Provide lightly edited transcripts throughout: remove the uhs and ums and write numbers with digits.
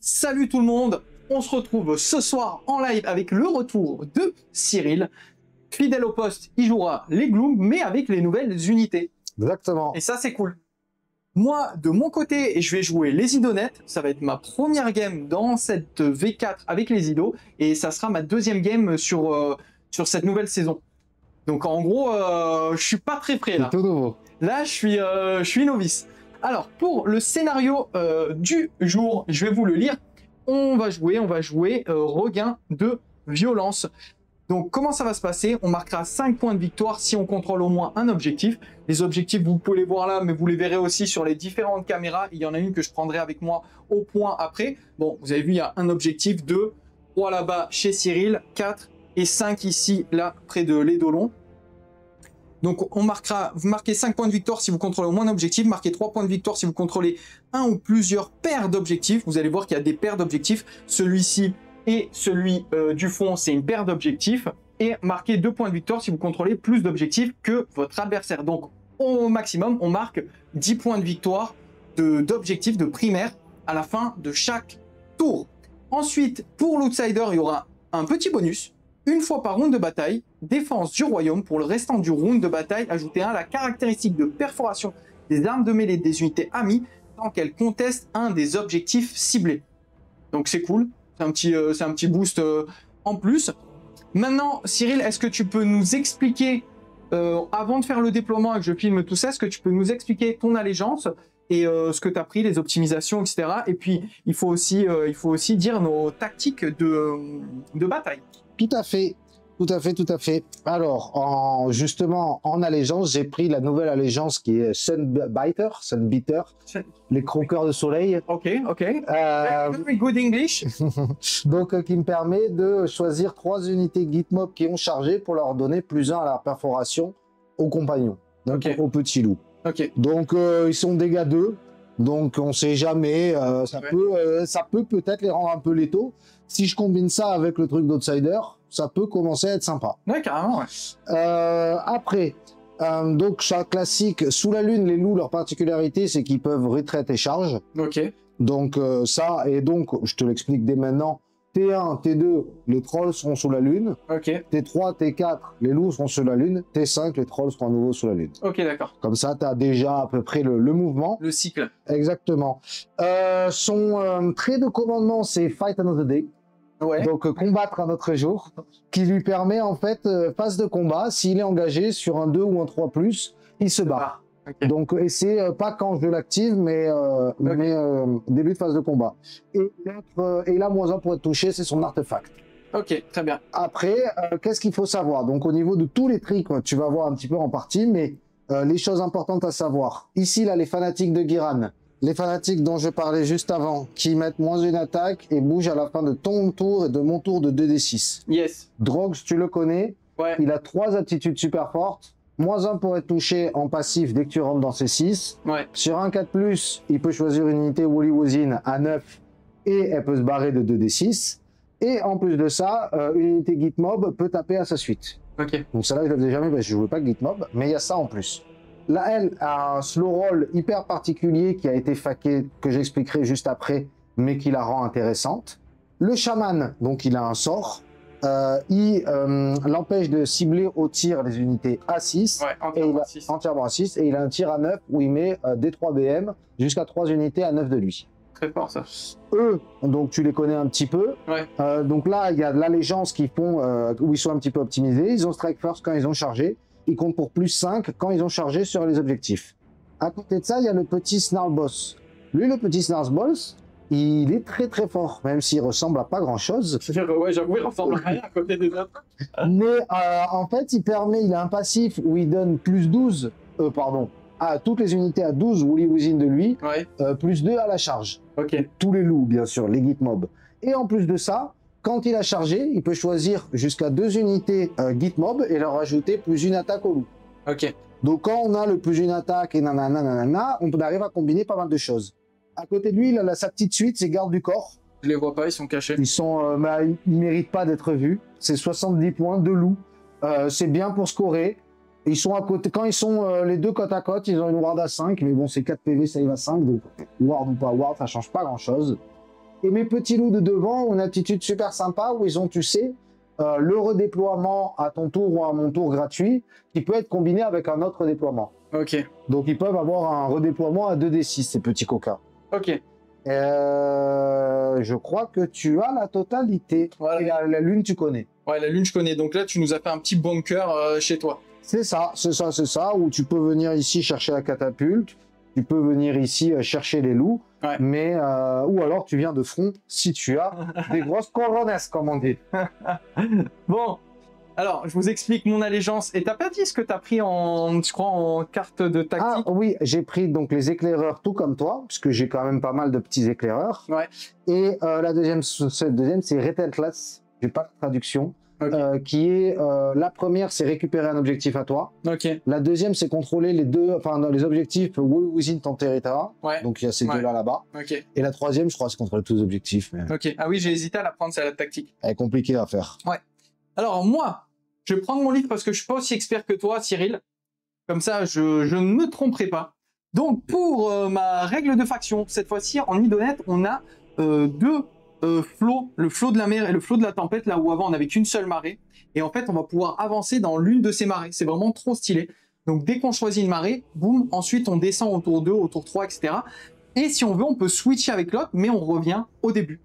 Salut tout le monde, on se retrouve ce soir en live avec le retour de Cyril. Fidèle au poste, il jouera les Gloom, mais avec les nouvelles unités. Exactement. Et ça, c'est cool. Moi, de mon côté, je vais jouer les idonettes. Ça va être ma première game dans cette V4 avec les idos. Et ça sera ma deuxième game sur cette nouvelle saison. Donc en gros, je suis pas très prêt là. C'est tout nouveau. Là, je suis novice. Alors, pour le scénario du jour, je vais vous le lire. On va jouer regain de violence. Donc, comment ça va se passer? On marquera 5 points de victoire si on contrôle au moins un objectif. Les objectifs, vous pouvez les voir là, mais vous les verrez aussi sur les différentes caméras. Il y en a une que je prendrai avec moi au point après. Bon, vous avez vu, il y a un objectif de 3 là-bas chez Cyril, 4 et 5 ici, là, près de l'Édolon. Donc, vous marquez 5 points de victoire si vous contrôlez au moins un objectif, marquez 3 points de victoire si vous contrôlez un ou plusieurs paires d'objectifs. Vous allez voir qu'il y a des paires d'objectifs. Celui-ci et celui du fond, c'est une paire d'objectifs. Et marquez 2 points de victoire si vous contrôlez plus d'objectifs que votre adversaire. Donc, au maximum, on marque 10 points de victoire d'objectifs de primaire à la fin de chaque tour. Ensuite, pour l'outsider, il y aura un petit bonus. Une fois par round de bataille, défense du royaume. Pour le restant du round de bataille, ajoutez à la caractéristique de perforation des armes de mêlée des unités amies tant qu'elles contestent un des objectifs ciblés. Donc c'est cool, c'est un petit boost en plus. Maintenant, Cyril, est-ce que tu peux nous expliquer, avant de faire le déploiement et que je filme tout ça, est-ce que tu peux nous expliquer ton allégeance et ce que tu as pris, les optimisations, etc. Et puis, il faut aussi dire nos tactiques de bataille. Tout à fait. Alors, justement, en allégeance, j'ai pris la nouvelle allégeance qui est Sunbeater, les croqueurs de soleil. Ok. Very good English. Donc, qui me permet de choisir 3 unités Gitmob qui ont chargé pour leur donner +1 à la perforation aux compagnons, donc aux petits loups. Donc, ils sont dégâts 2. Donc, on sait jamais, ça peut peut-être les rendre un peu létaux. Si je combine ça avec le truc d'outsider, ça peut commencer à être sympa. Ouais, carrément, ouais. Après, donc, ça classique, sous la lune, les loups, leur particularité, c'est qu'ils peuvent retreat et charge. Donc, ça, et donc, je te l'explique dès maintenant, T1, T2, les trolls seront sous la lune. T3, T4, les loups seront sous la lune. T5, les trolls seront à nouveau sous la lune. D'accord. Comme ça, tu as déjà à peu près le mouvement. Le cycle. Exactement. Son trait de commandement, c'est Fight Another Day. Donc, combattre un autre jour, qui lui permet, en fait, phase de combat, s'il est engagé sur un 2 ou un 3+, il se barre. Donc, et c'est pas quand je l'active, mais début de phase de combat. Et là, -1 pour être touché, c'est son artefact. Ok, très bien. Après, qu'est-ce qu'il faut savoir? Donc, au niveau de tous les tricks, tu vas voir un petit peu en partie, mais les choses importantes à savoir. Ici, là, les fanatiques de Giran. Les fanatiques dont je parlais juste avant, qui mettent -1 attaque et bougent à la fin de ton tour et de mon tour de 2d6. Yes. Drogs, tu le connais. Il a 3 aptitudes super fortes. -1 pour être touché en passif dès que tu rentres dans ces 6. Sur un 4+, il peut choisir une unité Wooly Wozin à 9 et elle peut se barrer de 2d6. Et en plus de ça, une unité Gitmob peut taper à sa suite. Donc celle-là, je ne le faisais jamais parce que je ne jouais pas Gitmob, mais il y a ça en plus. Là, elle a un slow roll hyper particulier qui a été faqué, que j'expliquerai juste après, mais qui la rend intéressante. Le chaman, donc il a un sort. Il l'empêche de cibler au tir les unités A6, entièrement A6, et il a un tir à 9 où il met D3 BM jusqu'à 3 unités à 9 de lui. Très fort ça. Eux, donc tu les connais un petit peu. Donc là, il y a de l'allégeance qui font où ils sont un petit peu optimisés. Ils ont Strike First quand ils ont chargé. Ils comptent pour +5 quand ils ont chargé sur les objectifs. À côté de ça, il y a le petit Snarlboss. Lui, le petit Snarlboss, il est très très fort, même s'il ressemble à pas grand chose. Ouais, j'avoue, il ressemble à rien à côté des autres. Mais en fait, il a un passif où il donne +12, à toutes les unités à 12 Wooly Wozin de lui, +2 à la charge. Tous les loups, bien sûr, les Gitmob. Et en plus de ça, quand il a chargé, il peut choisir jusqu'à 2 unités Gitmob et leur ajouter +1 attaque au loup. Donc quand on a le +1 attaque et nanana, on arrive à combiner pas mal de choses. À côté de lui, il a sa petite suite, c'est garde du corps. Je les vois pas, ils sont cachés. Ils méritent pas d'être vus. C'est 70 points de loup. C'est bien pour scorer. Ils sont à côté. Quand ils sont les deux côte à côte, ils ont une ward à 5, mais bon, c'est 4 PV, ça y va 5. Donc, ward ou pas ward, ça change pas grand chose. Et mes petits loups de devant ont une attitude super sympa où ils ont, tu sais, le redéploiement à ton tour ou à mon tour gratuit qui peut être combiné avec un autre déploiement. Ok. Donc ils peuvent avoir un redéploiement à 2d6, ces petits coquins. Ok. Je crois que tu as la totalité. Voilà. Et la lune, tu connais. Ouais, la lune, je connais. Donc là, tu nous as fait un petit bunker chez toi. C'est ça, où tu peux venir ici chercher la catapulte, tu peux venir ici chercher les loups, ouais. Mais ou alors tu viens de front si tu as des grosses corones, comme on dit. Bon, alors, je vous explique mon allégeance. Et t'as pas dit ce que t'as pris en, je crois, en carte de tactique? Ah oui, j'ai pris donc les éclaireurs tout comme toi, parce que j'ai quand même pas mal de petits éclaireurs. Ouais. Et la deuxième, c'est Relentless, j'ai pas de traduction, okay. Qui est, la première, c'est récupérer un objectif à toi. Ok. La deuxième, c'est contrôler les deux, enfin les objectifs within ton territoire. Ouais. Donc il y a ces deux-là là-bas. Ok. Et la troisième, je crois, c'est contrôler tous les objectifs. Mais... Ok. Ah oui, j'ai hésité à la prendre, c'est la tactique. Elle est compliquée à faire. Ouais. Alors moi, je vais prendre mon livre parce que je suis pas aussi expert que toi, Cyril. Comme ça, je ne me tromperai pas. Donc pour ma règle de faction, cette fois-ci en Idonette, on a deux flots, le flot de la mer et le flot de la tempête, là où avant on n'avait qu'une seule marée. Et en fait, on va pouvoir avancer dans l'une de ces marées. C'est vraiment trop stylé. Donc dès qu'on choisit une marée, boum, ensuite on descend au tour 2, au tour 3, etc. Et si on veut, on peut switcher avec l'autre, mais on revient au début.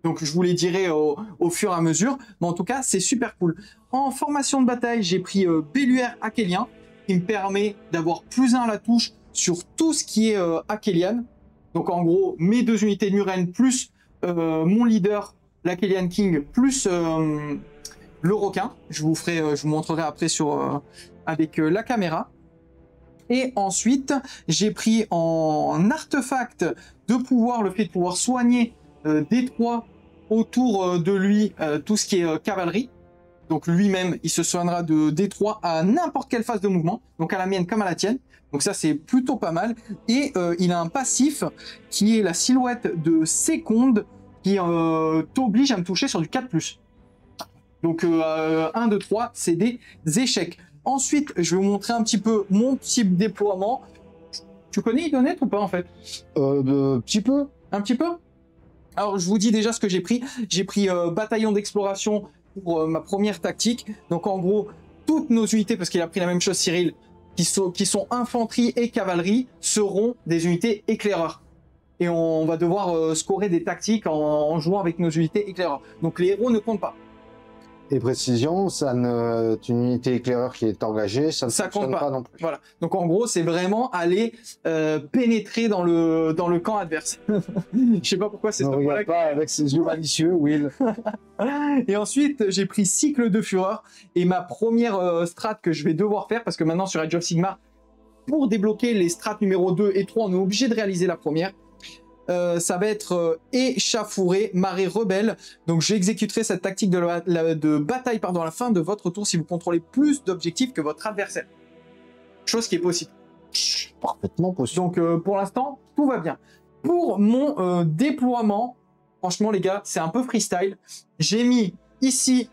Donc je vous les dirai au fur et à mesure, mais en tout cas c'est super cool. En formation de bataille, j'ai pris Belluaire Akélien, qui me permet d'avoir +1 à la touche sur tout ce qui est Akelian. Donc en gros, mes 2 unités de Muren plus mon leader, l'Akelian King, plus le requin. Je vous montrerai après avec la caméra. Et ensuite, j'ai pris en artefact de pouvoir, le fait de pouvoir soigner D3 autour de lui, tout ce qui est cavalerie. Donc lui-même, il se soignera de D3 à n'importe quelle phase de mouvement, donc à la mienne comme à la tienne. Donc ça, c'est plutôt pas mal. Et il a un passif qui est la silhouette de seconde qui t'oblige à me toucher sur du 4+. Donc 1, 2, 3, c'est des échecs. Ensuite, je vais vous montrer un petit peu mon petit déploiement. Tu connais Idonette ou pas en fait? Petit peu. Un petit peu? Alors, je vous dis déjà ce que j'ai pris. J'ai pris bataillon d'exploration pour ma première tactique. Donc, en gros, toutes nos unités, parce qu'il a pris la même chose, Cyril, qui sont infanterie et cavalerie, seront des unités éclaireurs. Et on va devoir scorer des tactiques en jouant avec nos unités éclaireurs. Donc, les héros ne comptent pas. Et précision, une unité éclaireur qui est engagée, ça ne compte pas non plus. Voilà. Donc en gros, c'est vraiment aller pénétrer dans le camp adverse. Je sais pas pourquoi c'est ce regarde pas avec ses yeux malicieux, Will. Et ensuite, j'ai pris cycle de fureur et ma première strat que je vais devoir faire parce que maintenant sur Age of Sigmar, pour débloquer les strats numéro 2 et 3, on est obligé de réaliser la première. Ça va être échafouré, marée rebelle. Donc j'exécuterai cette tactique de bataille à la fin de votre tour si vous contrôlez plus d'objectifs que votre adversaire. Chose qui est possible. Parfaitement possible. Donc pour l'instant, tout va bien. Pour mon déploiement, franchement les gars, c'est un peu freestyle. J'ai mis ici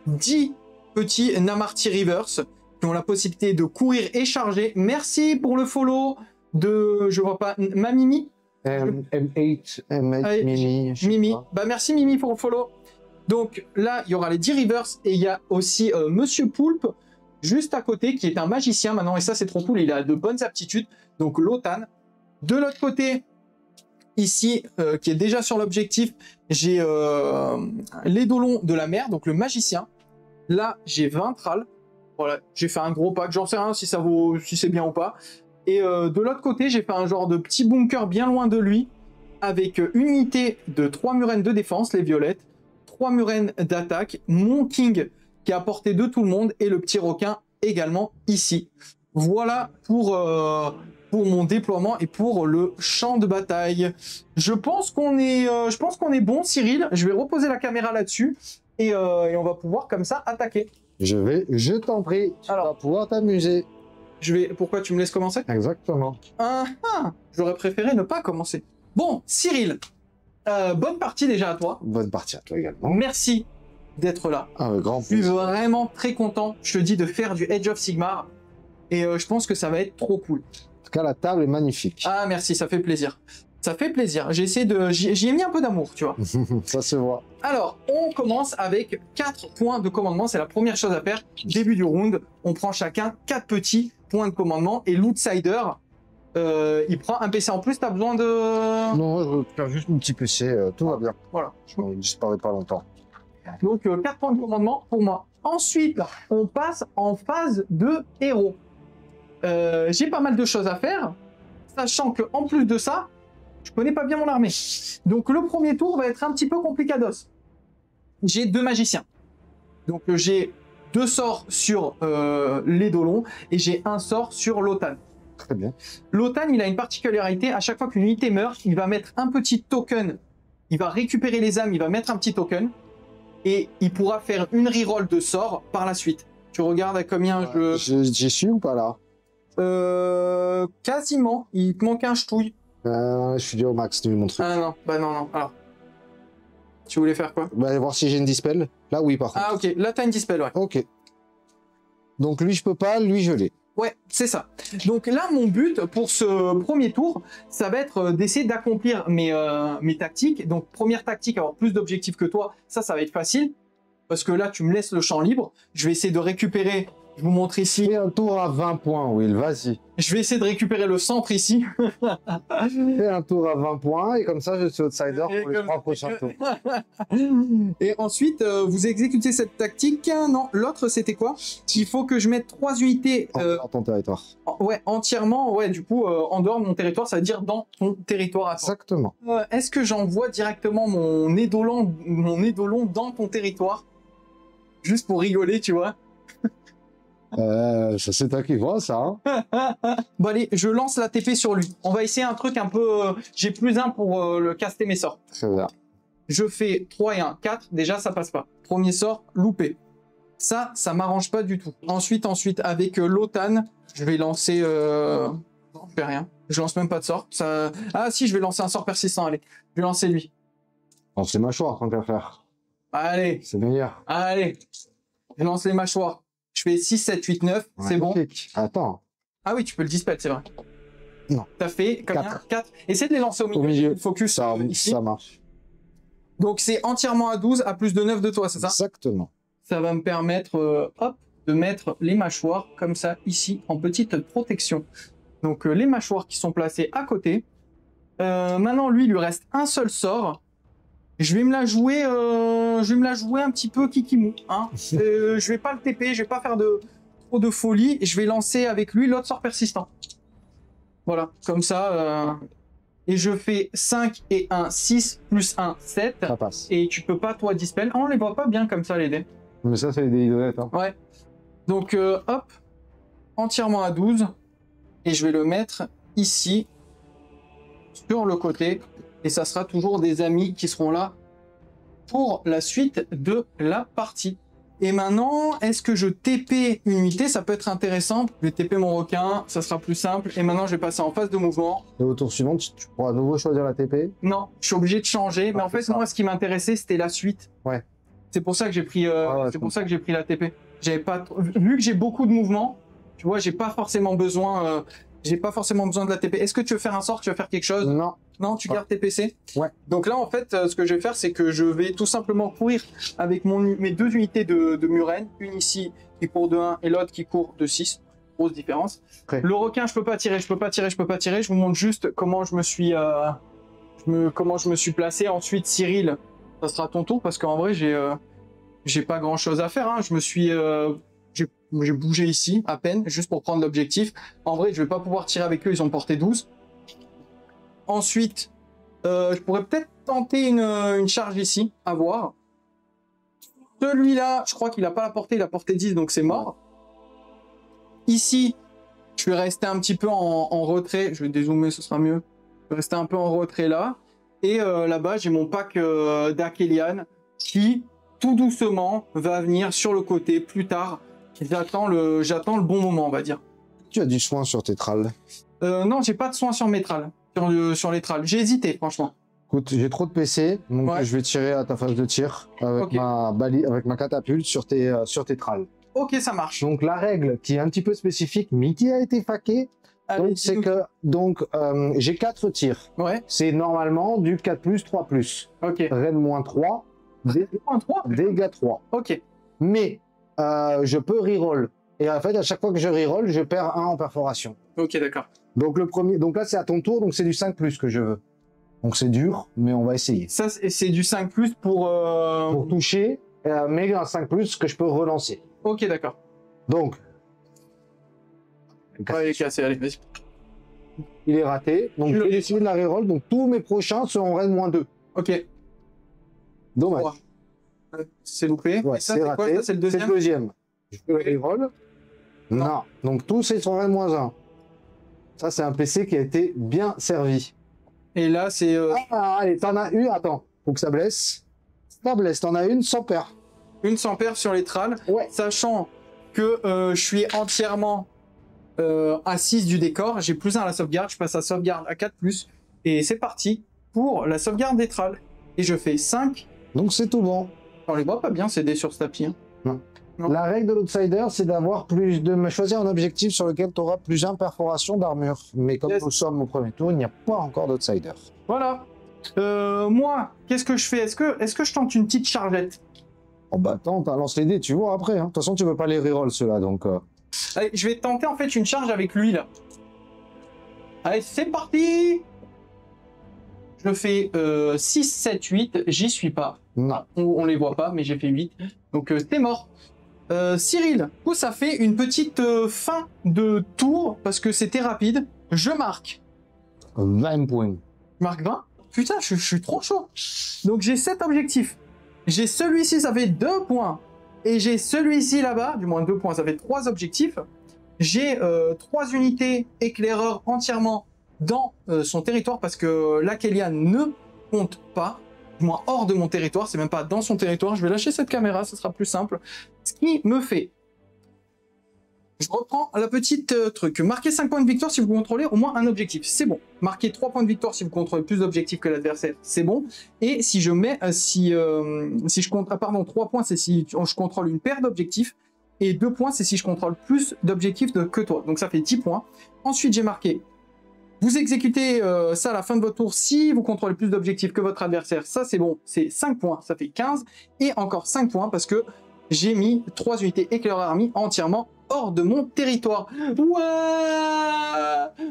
10 petits Namarty Rivers qui ont la possibilité de courir et charger. Merci pour le follow de, je vois pas, Mamimi. M8, Mimi. Bah merci Mimi pour le follow. Donc là, il y aura les 10 Rivers et il y a aussi Monsieur Poulpe juste à côté qui est un magicien maintenant et ça c'est trop cool, il a de bonnes aptitudes. Donc Lotan. De l'autre côté, ici, qui est déjà sur l'objectif, j'ai l'Édolon de la mer, donc le magicien. Là, j'ai Vintral. Voilà, j'ai fait un gros pack, j'en sais rien si c'est bien ou pas. Et de l'autre côté, j'ai fait un genre de petit bunker bien loin de lui, avec une unité de 3 murènes de défense, les violettes, 3 murènes d'attaque, mon king qui est à portée de tout le monde, et le petit requin également ici. Voilà pour mon déploiement et pour le champ de bataille. Je pense qu'on est bon, Cyril. Je vais reposer la caméra là-dessus, et on va pouvoir comme ça attaquer. Je t'en prie, tu vas pouvoir t'amuser. Pourquoi tu me laisses commencer? Exactement. J'aurais préféré ne pas commencer. Bon, Cyril, bonne partie déjà à toi. Bonne partie à toi également. Merci d'être là. Avec grand plaisir. Je suis vraiment très content, je te dis, de faire du Age of Sigmar. Et je pense que ça va être trop cool. En tout cas, la table est magnifique. Ah, merci, ça fait plaisir. Ça fait plaisir. J'ai essayé de... J'y ai mis un peu d'amour, tu vois. Ça se voit. Alors, on commence avec 4 points de commandement. C'est la première chose à faire. Début du round, on prend chacun 4 petits points de commandement. Et l'outsider, il prend un PC en plus. T'as besoin de... Non, je perds juste mon petit PC. Tout va bien. Voilà. Je ne disparais pas longtemps. Donc, 4 points de commandement pour moi. Ensuite, on passe en phase de héros. J'ai pas mal de choses à faire. Sachant qu'en plus de ça, je connais pas bien mon armée. Donc le premier tour va être un petit peu complicados. J'ai 2 magiciens. Donc j'ai 2 sorts sur les Dolons et j'ai un sort sur l'Otan. Très bien. L'Otan, il a une particularité. À chaque fois qu'une unité meurt, il va mettre un petit token. Il va récupérer les âmes, il va mettre un petit token. Et il pourra faire une reroll de sort par la suite. Tu regardes à combien J'y suis ou pas là? Quasiment. Il te manque un ch'touille. Je suis déjà au max de mon truc. Ah non, bah non. Alors, tu voulais faire quoi? Bah, aller voir si j'ai une dispel. Là, oui, par contre. Ah ok, là t'as une dispel, ouais. Ok. Donc lui, je peux pas, lui, je l'ai. Ouais, c'est ça. Donc là, mon but pour ce premier tour, ça va être d'essayer d'accomplir mes tactiques. Donc première tactique, avoir plus d'objectifs que toi, ça va être facile. Parce que là, tu me laisses le champ libre. Je vais essayer de récupérer... Je vous montre ici. Fais un tour à 20 points, Will, vas-y. Je vais essayer de récupérer le centre ici. Fais un tour à 20 points et comme ça, je suis outsider pour les 3 prochains tours. Et ensuite, vous exécutez cette tactique. Non, l'autre, c'était quoi? Il faut que je mette 3 unités... dans ton territoire. Ouais, entièrement. Ouais, du coup, en dehors de mon territoire, ça veut dire dans ton territoire à toi. Exactement. Est-ce que j'envoie directement mon édolon dans ton territoire? Juste pour rigoler, tu vois? Ça c'est toi qui vois ça. Hein. Bon allez, je lance la TP sur lui. On va essayer un truc un peu... J'ai plus 1 pour le caster mes sorts. Très bien. Je fais 3 et 1, 4. Déjà, ça passe pas. Premier sort, loupé. Ça m'arrange pas du tout. Ensuite, avec l'Otan, je vais lancer... Non, je fais rien. Je lance même pas de sort. Ça... Ah si, je vais lancer un sort persistant, allez. Je vais lancer lui. Bon, c'est mâchoire tant qu'à faire. Allez. C'est meilleur. Allez. Je lance les mâchoires. Je fais 6, 7, 8, 9, ouais, c'est bon. Attends. Ah oui, tu peux le dispel, c'est vrai. Non. T'as fait combien? 4. Essaie de les lancer au milieu. Focus ça marche. Donc c'est entièrement à 12, à plus de 9 de toi, c'est ça? Exactement. Ça va me permettre, hop, de mettre les mâchoires comme ça, ici, en petite protection. Donc les mâchoires qui sont placées à côté. Maintenant, lui, il lui reste un seul sort. Je vais me la jouer un petit peu kikimou, hein. Je vais pas le TP, je vais pas faire trop de folie. Je vais lancer avec lui l'autre sort persistant. Voilà, comme ça. Et je fais 5 et 1, 6, plus 1, 7. Ça passe. Et tu peux pas, toi, dispel. Ah, on les voit pas bien comme ça, les dés. Mais ça, c'est les dés idolettes. Hein. Ouais. Donc, hop, entièrement à 12. Et je vais le mettre ici, sur le côté. Et ça sera toujours des amis qui seront là pour la suite de la partie. Et maintenant, est-ce que je TP une unité? Ça peut être intéressant. Je vais TP mon requin, ça sera plus simple. Et maintenant, je vais passer en phase de mouvement. Et au tour suivant, tu pourras à nouveau choisir la TP? Non, je suis obligé de changer. Mais en fait, moi, ce qui m'intéressait, c'était la suite. Ouais. C'est pour ça que j'ai pris, c'est pour ça que j'ai pris la TP. J'avais pas, vu que j'ai beaucoup de mouvements, tu vois, j'ai pas forcément besoin de la TP. Est-ce que tu veux faire un sort? Tu veux faire quelque chose? Non. Non, tu gardes tes PC? Ouais. Donc là, en fait, ce que je vais faire, c'est que je vais tout simplement courir avec mes 2 unités de Muren. Une ici qui court de 1 et l'autre qui court de 6. Grosse différence. Okay. Le requin, je peux pas tirer. Je vous montre juste comment je me suis, placé. Ensuite, Cyril, ça sera ton tour parce qu'en vrai, j'ai pas grand chose à faire. Hein. J'ai bougé ici, à peine, juste pour prendre l'objectif. En vrai, je vais pas pouvoir tirer avec eux, ils ont porté 12. Ensuite, je pourrais peut-être tenter une charge ici, à voir. Celui-là, je crois qu'il n'a pas la portée, il a porté 10, donc c'est mort. Ici, je vais rester un petit peu en retrait. Je vais dézoomer, ce sera mieux. Je vais rester un peu en retrait là. Et là-bas, j'ai mon pack d'Akelian qui, tout doucement, va venir sur le côté plus tard. J'attends le bon moment, on va dire. Tu as du soin sur tes tralles? Non, j'ai pas de soin sur mes tralles. Sur les tralles. J'ai hésité, franchement. Écoute, j'ai trop de PC, donc ouais. Je vais tirer à ta phase de tir avec, avec ma catapulte sur tes tralles. Ok, ça marche. Donc la règle qui est un petit peu spécifique, mais qui a été faquée, Allez, Donc, c'est que j'ai 4 tirs. Ouais. C'est normalement du 4+, 3+. Ok. Raid -3, -3. dégâts 3. Ok. Mais je peux reroll. Et en fait, à chaque fois que je reroll, je perds 1 en perforation. Ok, d'accord. Donc, donc là, c'est à ton tour, donc c'est du 5+ que je veux. Donc c'est dur, mais on va essayer. Ça, c'est du 5+ pour... Pour toucher, mais un 5+ que je peux relancer. Ok, d'accord. Donc... Ouais, il est cassé, allez, vas-y. Il est raté, donc je vais décider de la reroll, donc tous mes prochains seront raid -2. Ok. Dommage. C'est loupé. Ouais, ça, c'est raté. Quoi, ça, c'est le deuxième. C'est le deuxième. Je peux le reroll. Non. Donc tous ces sont raid -1. Ça, c'est un PC qui a été bien servi. Et là, c'est... Ah, allez, t'en as une, attends, faut que ça blesse. Ça blesse, t'en as une sans paire. Une sans paire sur les trals, ouais. Sachant que je suis entièrement à 6 du décor, j'ai +1 à la sauvegarde, je passe à sauvegarde à 4+, et c'est parti pour la sauvegarde des trals. Et je fais 5. Donc c'est tout bon. On les voit pas bien ces dés sur ce tapis. Hein. Non. La règle de l'outsider, c'est de choisir un objectif sur lequel tu auras +1 perforation d'armure. Mais comme nous sommes au premier tour, il n'y a pas encore d'outsider. Voilà. Moi, qu'est-ce que je fais? Est-ce que je tente une petite chargette? Oh bah tente, lance les dés, tu vois après. Hein. De toute façon, tu veux pas les reroll ceux-là, donc... Allez, je vais tenter en fait une charge avec lui, là. Allez, c'est parti! Je fais 6, 7, 8, j'y suis pas. Non. On les voit pas, mais j'ai fait 8. Donc c'est mort. Cyril, du coup, ça fait une petite fin de tour, parce que c'était rapide. Je marque. 20 points. Je marque 20? Putain, je suis trop chaud. Donc j'ai 7 objectifs. J'ai celui-ci, ça fait 2 points. Et j'ai celui-ci là-bas, du moins 2 points, ça fait 3 objectifs. J'ai 3 unités éclaireurs entièrement dans son territoire, parce que la Kélian ne compte pas, du moins hors de mon territoire, c'est même pas dans son territoire. Je vais lâcher cette caméra, ce sera plus simple. Ce qui me fait... Je reprends la petite truc. Marquez 5 points de victoire si vous contrôlez au moins un objectif, c'est bon. Marquez 3 points de victoire si vous contrôlez plus d'objectifs que l'adversaire, c'est bon. Et si je mets, si je compte, pardon, 3 points, c'est si je contrôle une paire d'objectifs. Et 2 points, c'est si je contrôle plus d'objectifs que toi. Donc ça fait 10 points. Ensuite, j'ai marqué, vous exécutez ça à la fin de votre tour si vous contrôlez plus d'objectifs que votre adversaire. Ça, c'est bon, c'est 5 points, ça fait 15. Et encore 5 points parce que j'ai mis 3 unités éclaireurs armées entièrement hors de mon territoire. Ouais,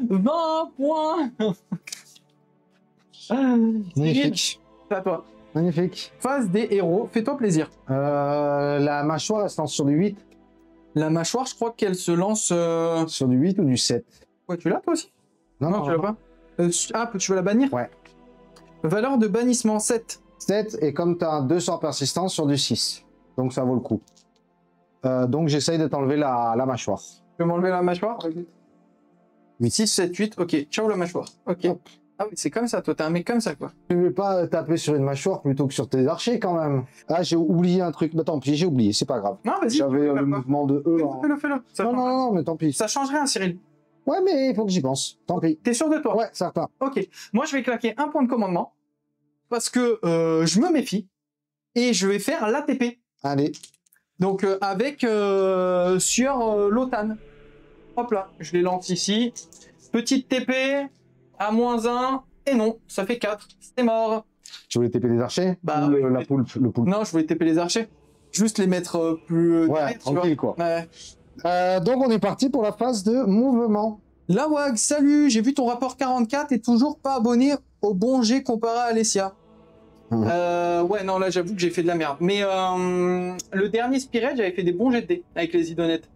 20 points. Magnifique. C'est à toi. Magnifique. Phase des héros, fais-toi plaisir. La mâchoire, elle se lance sur du 8. La mâchoire, je crois qu'elle se lance... Sur du 8 ou du 7. Ouais, tu l'as toi aussi? Non, tu l'as pas. Tu veux la bannir? Ouais. Valeur de bannissement 7. 7, et comme tu as 200 persistance sur du 6. Donc ça vaut le coup. Donc j'essaye de t'enlever la mâchoire. Tu peux m'enlever la mâchoire? 6, 7, 8, ok. Ciao la mâchoire. Ok. Hop. Ah oui, c'est comme ça, toi, t'es un mec comme ça, quoi. Tu veux pas taper sur une mâchoire plutôt que sur tes archers, quand même? Ah, j'ai oublié un truc. Bah tant pis, j'ai oublié, c'est pas grave. Non, vas-y. J'avais le mouvement de E. Fais-le. Non, mais tant pis. Ça change rien, Cyril. Ouais, mais il faut que j'y pense. Tant pis. T'es sûr de toi? Ouais, certain. Ok. Moi, je vais claquer un point de commandement parce que je me méfie et je vais faire l'ATP. Allez. Donc, avec sur l'OTAN. Hop là, je les lance ici. Petite TP à -1. Et non, ça fait 4. C'est mort. Tu voulais TP des archers? Bah, ou le poulpe. Non, je voulais TP les archers. Juste les mettre plus... ouais, tranquille, quoi. Ouais. Donc, on est parti pour la phase de mouvement. La WAG, salut, j'ai vu ton rapport 44 et toujours pas abonné au bon jet comparé à Alessia. Ouais, non, là, j'avoue que j'ai fait de la merde. Mais le dernier Spirit, j'avais fait des bons jets de dés avec les idonettes.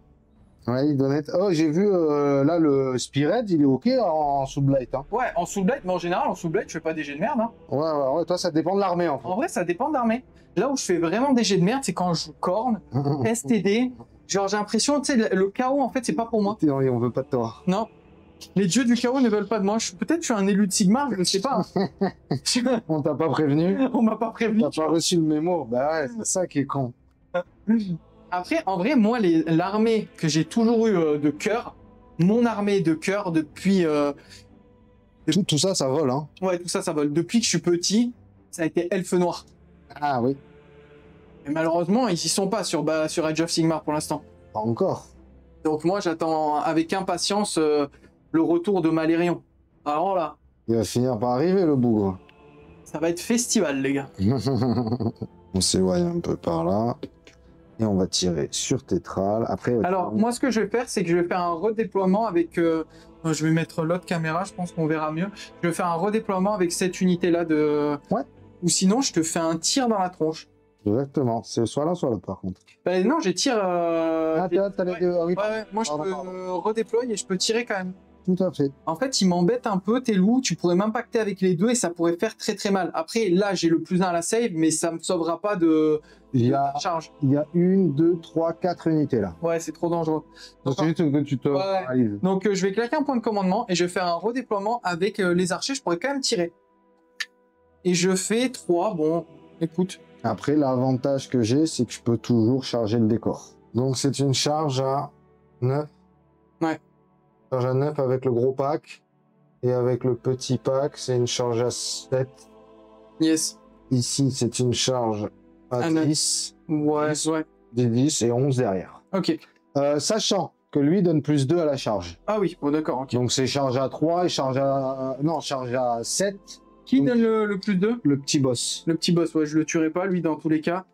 Ouais, idonettes. Oh, j'ai vu, là, le Spirit, il est OK en Soulblight. Hein. Ouais, en Soulblight, mais en général, en Soulblight, je fais pas des jets de merde. Hein. Ouais, toi, ça dépend de l'armée, en fait. En vrai, ça dépend de l'armée. Là où je fais vraiment des jets de merde, c'est quand je joue Korn, STD. Genre, j'ai l'impression, tu sais, le chaos, en fait, c'est pas pour moi. On veut pas de toi. Non. Les dieux du chaos ne veulent pas de moi. Peut-être je suis un élu de Sigmar, je ne sais pas. On t'a pas prévenu? On m'a pas prévenu. T'as pas reçu le mémo? Bah ouais, c'est ça qui est con. Après, en vrai, moi, l'armée que j'ai toujours eu de cœur, mon armée de cœur depuis... Tout ça, ça vole, hein? Ouais, tout ça, ça vole. Depuis que je suis petit, ça a été Elfe Noir. Ah oui. Et malheureusement, ils y sont pas sur Age of Sigmar pour l'instant. Pas encore. Donc moi, j'attends avec impatience le retour de Malérion. Alors là... Il va finir par arriver, le bougre. Ça va être festival, les gars. On s'éloigne un peu par là. Et on va tirer sur Tétral. Après, alors, moi, ce que je vais faire, c'est que je vais faire un redéploiement avec... je vais mettre l'autre caméra, je pense qu'on verra mieux. Je vais faire un redéploiement avec cette unité-là de... Ouais. Ou sinon, je te fais un tir dans la tronche. Exactement. C'est soit l'un, soit l'autre, par contre. Ben non, j'ai tir... Ah, t'as les deux. Ouais, moi, je peux redéployer et je peux tirer quand même. Tout à fait. En fait, il m'embête un peu, tes loups. Tu pourrais m'impacter avec les deux et ça pourrait faire très très mal. Après, là, j'ai le plus 1 à la save, mais ça me sauvera pas de charge. Il y a 1, 2, 3, 4 unités là. Ouais, c'est trop dangereux. Donc, c'est juste que tu te réalises. Donc, je vais claquer un point de commandement et je vais faire un redéploiement avec les archers. Je pourrais quand même tirer. Et je fais 3. Bon, écoute. Après, l'avantage que j'ai, c'est que je peux toujours charger le décor. Donc, c'est une charge à 9. Ouais. Charge à 9 avec le gros pack. Et avec le petit pack, c'est une charge à 7. Yes. Ici, c'est une charge à 10. Ouais, 10, ouais. 10 et 11 derrière. Ok. Sachant que lui donne plus 2 à la charge. Ah oui, bon d'accord, ok. Donc, c'est charge à 3 et charge à... Non, charge à 7. Qui donc, donne le plus 2? Le petit boss. Le petit boss, ouais, je le tuerai pas, lui, dans tous les cas.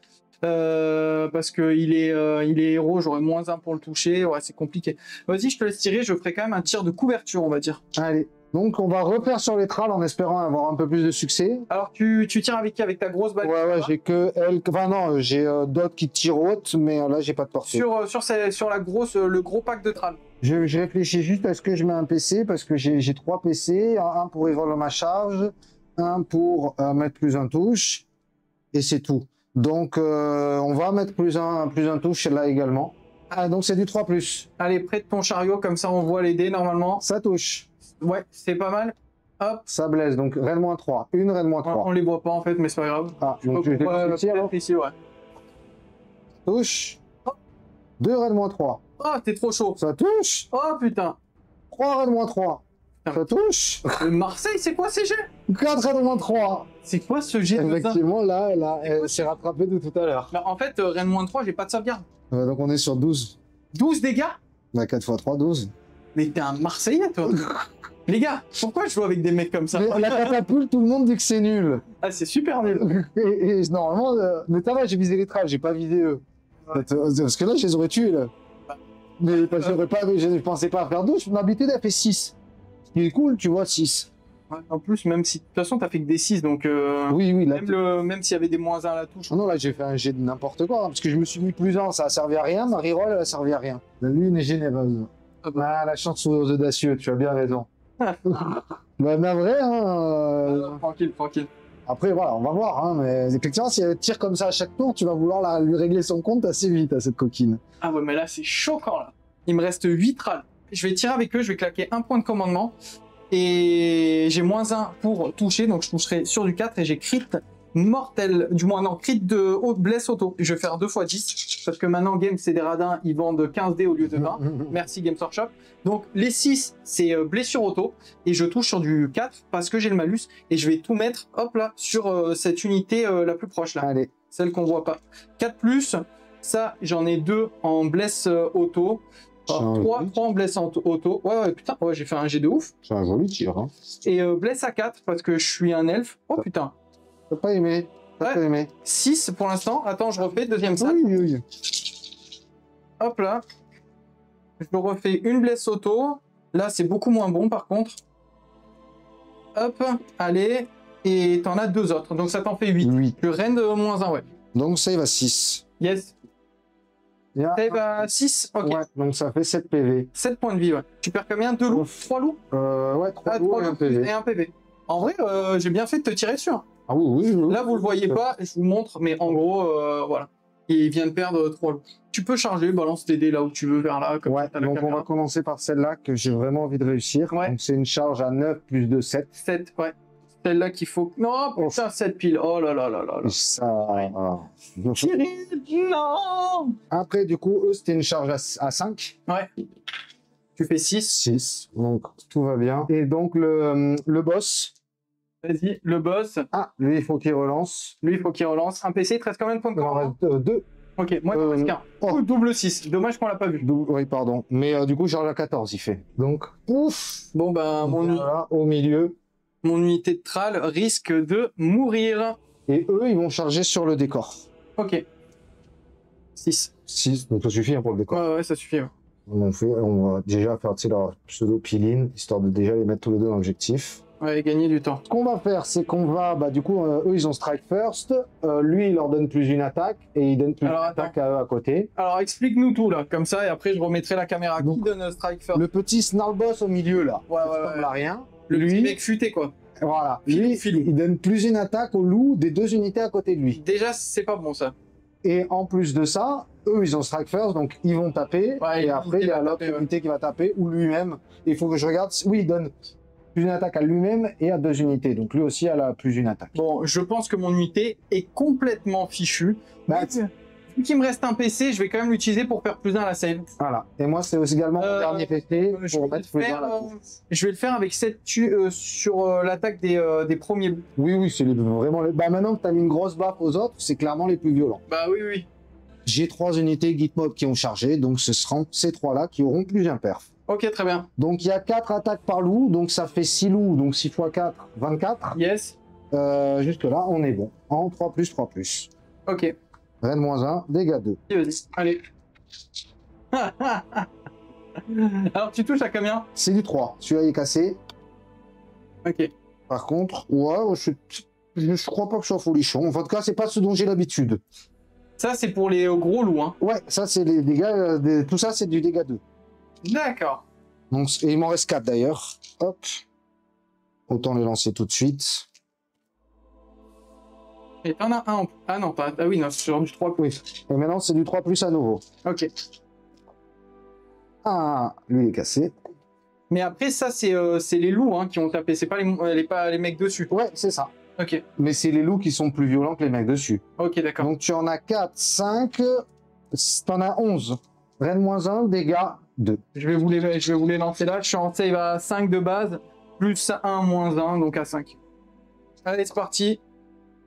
Parce qu'il est héros, j'aurai moins 1 pour le toucher, ouais, c'est compliqué. Vas-y, je te laisse tirer, je ferai quand même un tir de couverture, on va dire. Allez, donc on va refaire sur les trals en espérant avoir un peu plus de succès. Alors, tu tires avec qui? Avec ta grosse balle? Ouais, j'ai que elle. Enfin, non, j'ai d'autres qui tirent haute, mais là, j'ai pas de portée. Sur la grosse, le gros pack de trals. Je réfléchis juste à ce que je mets un PC, parce que j'ai 3 PC, un pour reroll ma charge, un pour mettre plus un touche, et c'est tout. Donc, on va mettre plus un touche là également. Ah, donc c'est du 3+. Allez, prête ton chariot, comme ça on voit les dés normalement. Ça touche. Ouais, c'est pas mal. Hop. Ça blesse, donc Rennes-3. Une Rennes-3. On les voit pas en fait, mais c'est pas grave. Ah, donc je vais ici, ouais. Touche. 2 Rennes-3. Oh, t'es trop chaud. Ça touche. Oh putain. 3 Rennes-3. Ça touche. Marseille, c'est quoi ces jets? 4 Rennes-3. C'est quoi ce jet? Effectivement, là, elle s'est rattrapée de tout à l'heure. En fait, Rennes-3, j'ai pas de sauvegarde. Donc on est sur 12. 12 dégâts? Bah 4 x 3, 12. Mais t'es un Marseillais, toi. Les gars, pourquoi je joue avec des mecs comme ça? La catapulte, tout le monde dit que c'est nul. Ah, c'est super nul. Et normalement, mais t'as là, j'ai visé les trals, j'ai pas visé eux. Ouais. Parce que là, je les aurais tués, là. Mais parce que je pensais pas à faire 12, mon habitude, elle fait 6. Ce qui est cool, tu vois, 6. Ouais, en plus, même si de toute façon, t'as fait que des 6, donc oui, là, même s'il y avait des moins 1 à la touche. Ah non, là, j'ai fait un jet de n'importe quoi, hein, parce que je me suis mis plus 1, ça a servi à rien, ma reroll, elle a servi à rien. La lune est généreuse. Ah, la chance aux audacieux, tu as bien raison. Bah, vrai, hein. Tranquille, tranquille. Après, voilà, on va voir, hein, mais effectivement, si elle tire comme ça à chaque tour, tu vas vouloir lui régler son compte assez vite à cette coquine. Ah ouais, mais là, c'est choquant, là. Il me reste 8 trals. Je vais tirer avec eux, je vais claquer un point de commandement. Et j'ai moins 1 pour toucher, donc je toucherai sur du 4 et j'ai crit mortel, du moins non, crit de bless auto. Je vais faire 2 x 10, parce que maintenant Game c'est des radins, ils vendent 15 dés au lieu de 20. Merci Games Workshop. Donc les 6 c'est blessure auto, et je touche sur du 4 parce que j'ai le malus, et je vais tout mettre, hop là, sur cette unité la plus proche là. Allez. Celle qu'on voit pas. 4+, ça j'en ai 2 en bless auto. 3 en bless en auto. Ouais, putain, ouais, j'ai fait un jet de ouf. C'est un joli tir, hein. Et bless à 4 parce que je suis un elfe. Oh putain. T'as pas aimé. T'as pas aimé. 6 pour l'instant. Attends, je refais, deuxième salle. Oui. Hop là. Je refais une bless auto. Là, c'est beaucoup moins bon par contre. Hop, allez. Et t'en as 2 autres. Donc ça t'en fait 8. Je rend de moins 1, ouais. Donc save à 6. Yes. Save à 6, ok. Ouais, donc ça fait 7 PV. 7 points de vie, ouais. Tu perds combien? 2 loups? 3 loups? Ouais, 3 loups et un PV. Et un PV. En vrai, j'ai bien fait de te tirer dessus. Ah oui. Là, vous le voyez pas, je vous montre, mais en gros, voilà. Il vient de perdre 3 loups. Tu peux charger, balance tes dés là où tu veux, vers là. Comme ouais, donc on va commencer par celle-là que j'ai vraiment envie de réussir. Ouais. Donc c'est une charge à 9 plus de 7. 7, ouais. Celle-là qu'il faut... Non, putain, 7 piles. Oh là là là là là. Ça... Cyril, non. Après, du coup, eux, c'était une charge à 5. Ouais. Tu fais 6. 6, donc tout va bien. Et donc, le boss... Vas-y, le boss. Ah, lui, il faut qu'il relance. Un PC, il te reste combien de points de commandement? 2. Ok, moi, il me reste double 6. Dommage qu'on l'a pas vu. Oui, pardon. Mais du coup, charge à 14, il fait. Donc, ouf. Bon, ben, voilà, au milieu. Mon unité de tral risque de mourir. Et eux, ils vont charger sur le décor. Ok. 6. 6, donc ça suffit hein, pour le décor. Ouais, ça suffit. Ouais. On va déjà faire leur pseudo-piline, histoire de déjà les mettre tous les deux dans l'objectif. Ouais, gagner du temps. Ce qu'on va faire, c'est qu'on va, du coup, eux, ils ont strike first. Lui, il leur donne plus une attaque et il donne plus une attaque à eux à côté. Alors, explique-nous tout, là, comme ça, et après, je remettrai la caméra. Qui donne strike first? Le petit Snarlboss au milieu, là. Ouais. Rien. Le petit mec futé, quoi. Voilà. Lui, il donne plus une attaque au loup des 2 unités à côté de lui. Déjà, c'est pas bon, ça. Et en plus de ça, eux, ils ont strike first, donc ils vont taper. Ouais, et après, il y a l'autre unité qui va taper, ou lui-même. Il faut que je regarde. Oui, il donne plus une attaque à lui-même et à 2 unités. Donc lui aussi, elle a plus une attaque. Bon, je pense que mon unité est complètement fichue. Vu qu'il me reste un PC, je vais quand même l'utiliser pour faire plus 1 à la save. Voilà. Et moi, c'est aussi également mon dernier PC pour mettre plus 1 à la save. Je vais le faire avec 7 sur l'attaque des premiers. Oui, c'est vraiment les... maintenant que tu as mis une grosse baffe aux autres, c'est clairement les plus violents. Oui. J'ai 3 unités Gitmob qui ont chargé, donc ce seront ces 3-là qui auront plus un perf. Ok, très bien. Donc il y a 4 attaques par loup, donc ça fait 6 loups, donc 6 x 4, 24. Yes. Jusque là, on est bon. En 3+, 3+. Ok. Reine -1, dégâts 2. Vas-y, allez. Alors, tu touches à combien? C'est du 3. Celui-là, il est cassé. Ok. Par contre, je crois pas que je sois folichon. En tout cas, c'est pas ce dont j'ai l'habitude. Ça, c'est pour les gros loups, hein. Ouais, ça, c'est les dégâts. Tout ça, c'est du dégât 2. D'accord. Donc, et il m'en reste 4 d'ailleurs. Hop. Autant les lancer tout de suite. Et t'en as un en... Ah non, pas... Ah oui, non, c'est sur du 3+. Oui. Et maintenant, c'est du 3+ à nouveau. Ok. Ah, lui, il est cassé. Mais après, ça, c'est les loups hein, qui ont tapé. C'est pas les mecs dessus. Ouais, c'est ça. Ok. Mais c'est les loups qui sont plus violents que les mecs dessus. Ok, d'accord. Donc, tu en as 4, 5. T'en as 11. Reine -1, dégâts 2. Je vais vous les lancer là. Je suis en save à 5 de base. Plus 1, -1, donc à 5. Allez, c'est parti.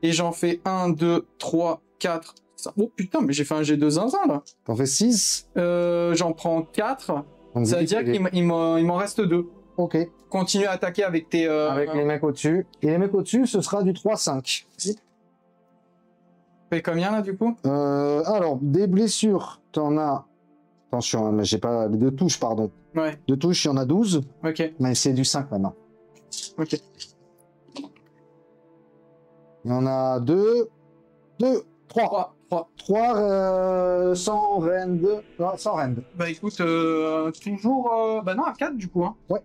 Et j'en fais 1, 2, 3, 4, 5. Oh putain, mais j'ai fait un G2 zinzin là. T'en fais 6. J'en prends 4. Ça veut dire qu'il m'en reste 2. Ok. Continue à attaquer avec tes... Avec les mecs au-dessus. Et les mecs au-dessus, ce sera du 3-5. Fait combien là du coup? Alors, des blessures, t'en as... Attention, hein, mais j'ai pas... De touches, pardon. Ouais. De touches, il y en a 12. Ok. Mais c'est du 5 maintenant. Ok. Il y en a 2, 3. 3 sans rend. Non, sans rend. Bah écoute, toujours... Bah non, à 4 du coup. Hein. Ouais.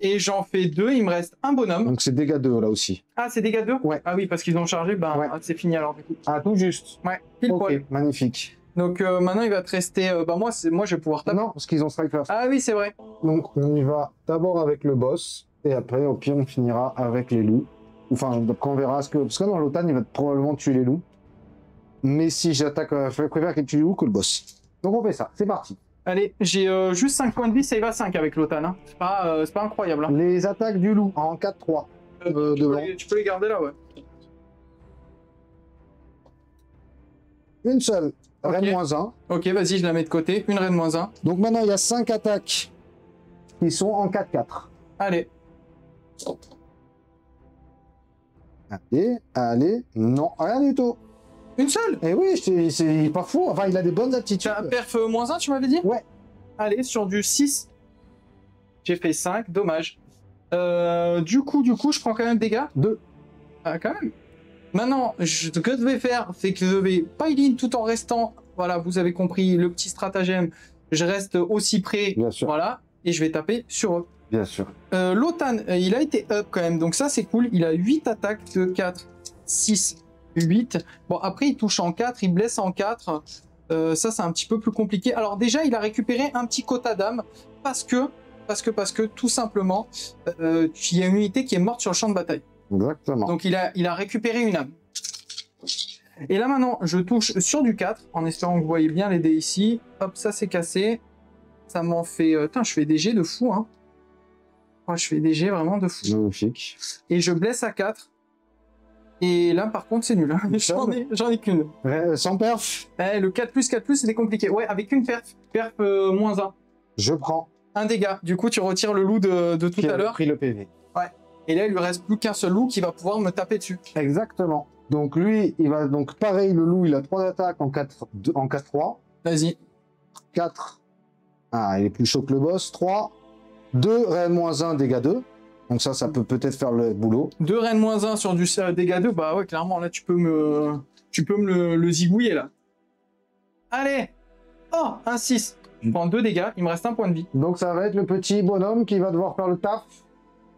Et j'en fais 2, il me reste un bonhomme. Donc c'est dégâts 2 là aussi. Ah, c'est dégâts 2? Ouais. Ah oui, parce qu'ils ont chargé, bah ouais. c'est fini alors du coup. Ah, tout juste. Ouais, pile poil. Magnifique. Donc maintenant il va te rester... bah moi je vais pouvoir taper. Non, parce qu'ils ont strike first. Ah oui, c'est vrai. Donc on y va d'abord avec le boss, et après au pire on finira avec les loups. Enfin, après on verra ce que... Parce que dans l'automne, il va probablement tuer les loups. Mais si j'attaque, je préfère qu'il tue les loups que le boss. Donc on fait ça, c'est parti. Allez, j'ai juste 5 points de vie, save à 5 avec l'automne. Hein. C'est pas incroyable. Hein. Les attaques du loup en 4-3. Tu peux les garder là, ouais. Une seule. Okay. Reine -1. Ok, vas-y, je la mets de côté. Une reine -1. Donc maintenant, il y a 5 attaques qui sont en 4-4. Allez. Allez. Non, rien du tout. Une seule? Eh oui, c'est pas fou. Enfin, il a des bonnes aptitudes. T'as un perf -1, tu m'avais dit? Ouais. Allez, sur du 6. J'ai fait 5, dommage. Du coup, je prends quand même dégâts. 2. Ah, quand même. Maintenant, ce que je vais faire, c'est que je vais pile-in tout en restant... Voilà, vous avez compris le petit stratagème. Je reste aussi près. Bien sûr. Voilà. Et je vais taper sur eux. Bien sûr. L'Otan, il a été up quand même. Donc ça, c'est cool. Il a 8 attaques de 4, 6, 8. Bon, après, il touche en 4. Il blesse en 4. Ça, c'est un petit peu plus compliqué. Alors déjà, il a récupéré un petit quota d'âme. Parce que tout simplement, il y a une unité qui est morte sur le champ de bataille. Exactement. Donc il a récupéré une âme. Et là maintenant, je touche sur du 4, en espérant que vous voyez bien les dés ici. Hop, ça c'est cassé. Ça m'en fait... Putain, je fais des jets de fou, hein. Oh, je fais des jets vraiment de fou. Magnifique. Et je blesse à 4. Et là, par contre, c'est nul. J'en ai qu'une. Sans perf. Le 4+, c'était compliqué. Ouais, avec une perf. Perf -1. Je prends. Un dégât. Du coup, tu retires le loup de tout à l'heure. Pris le PV. Ouais. Et là, il lui reste plus qu'un seul loup qui va pouvoir me taper dessus. Exactement. Donc lui, il va donc pareil, le loup, il a 3 attaques en 4-3. Vas-y. 4. Ah, il est plus chaud que le boss. 3. 2, Rennes -1, dégâts 2. Donc ça peut peut-être faire le boulot. 2 Rennes -1 sur du dégâts 2, bah ouais, clairement, là, tu peux me le zigouiller, là. Allez. Oh, un 6. Je prends 2 dégâts, il me reste 1 point de vie. Donc ça va être le petit bonhomme qui va devoir faire le taf.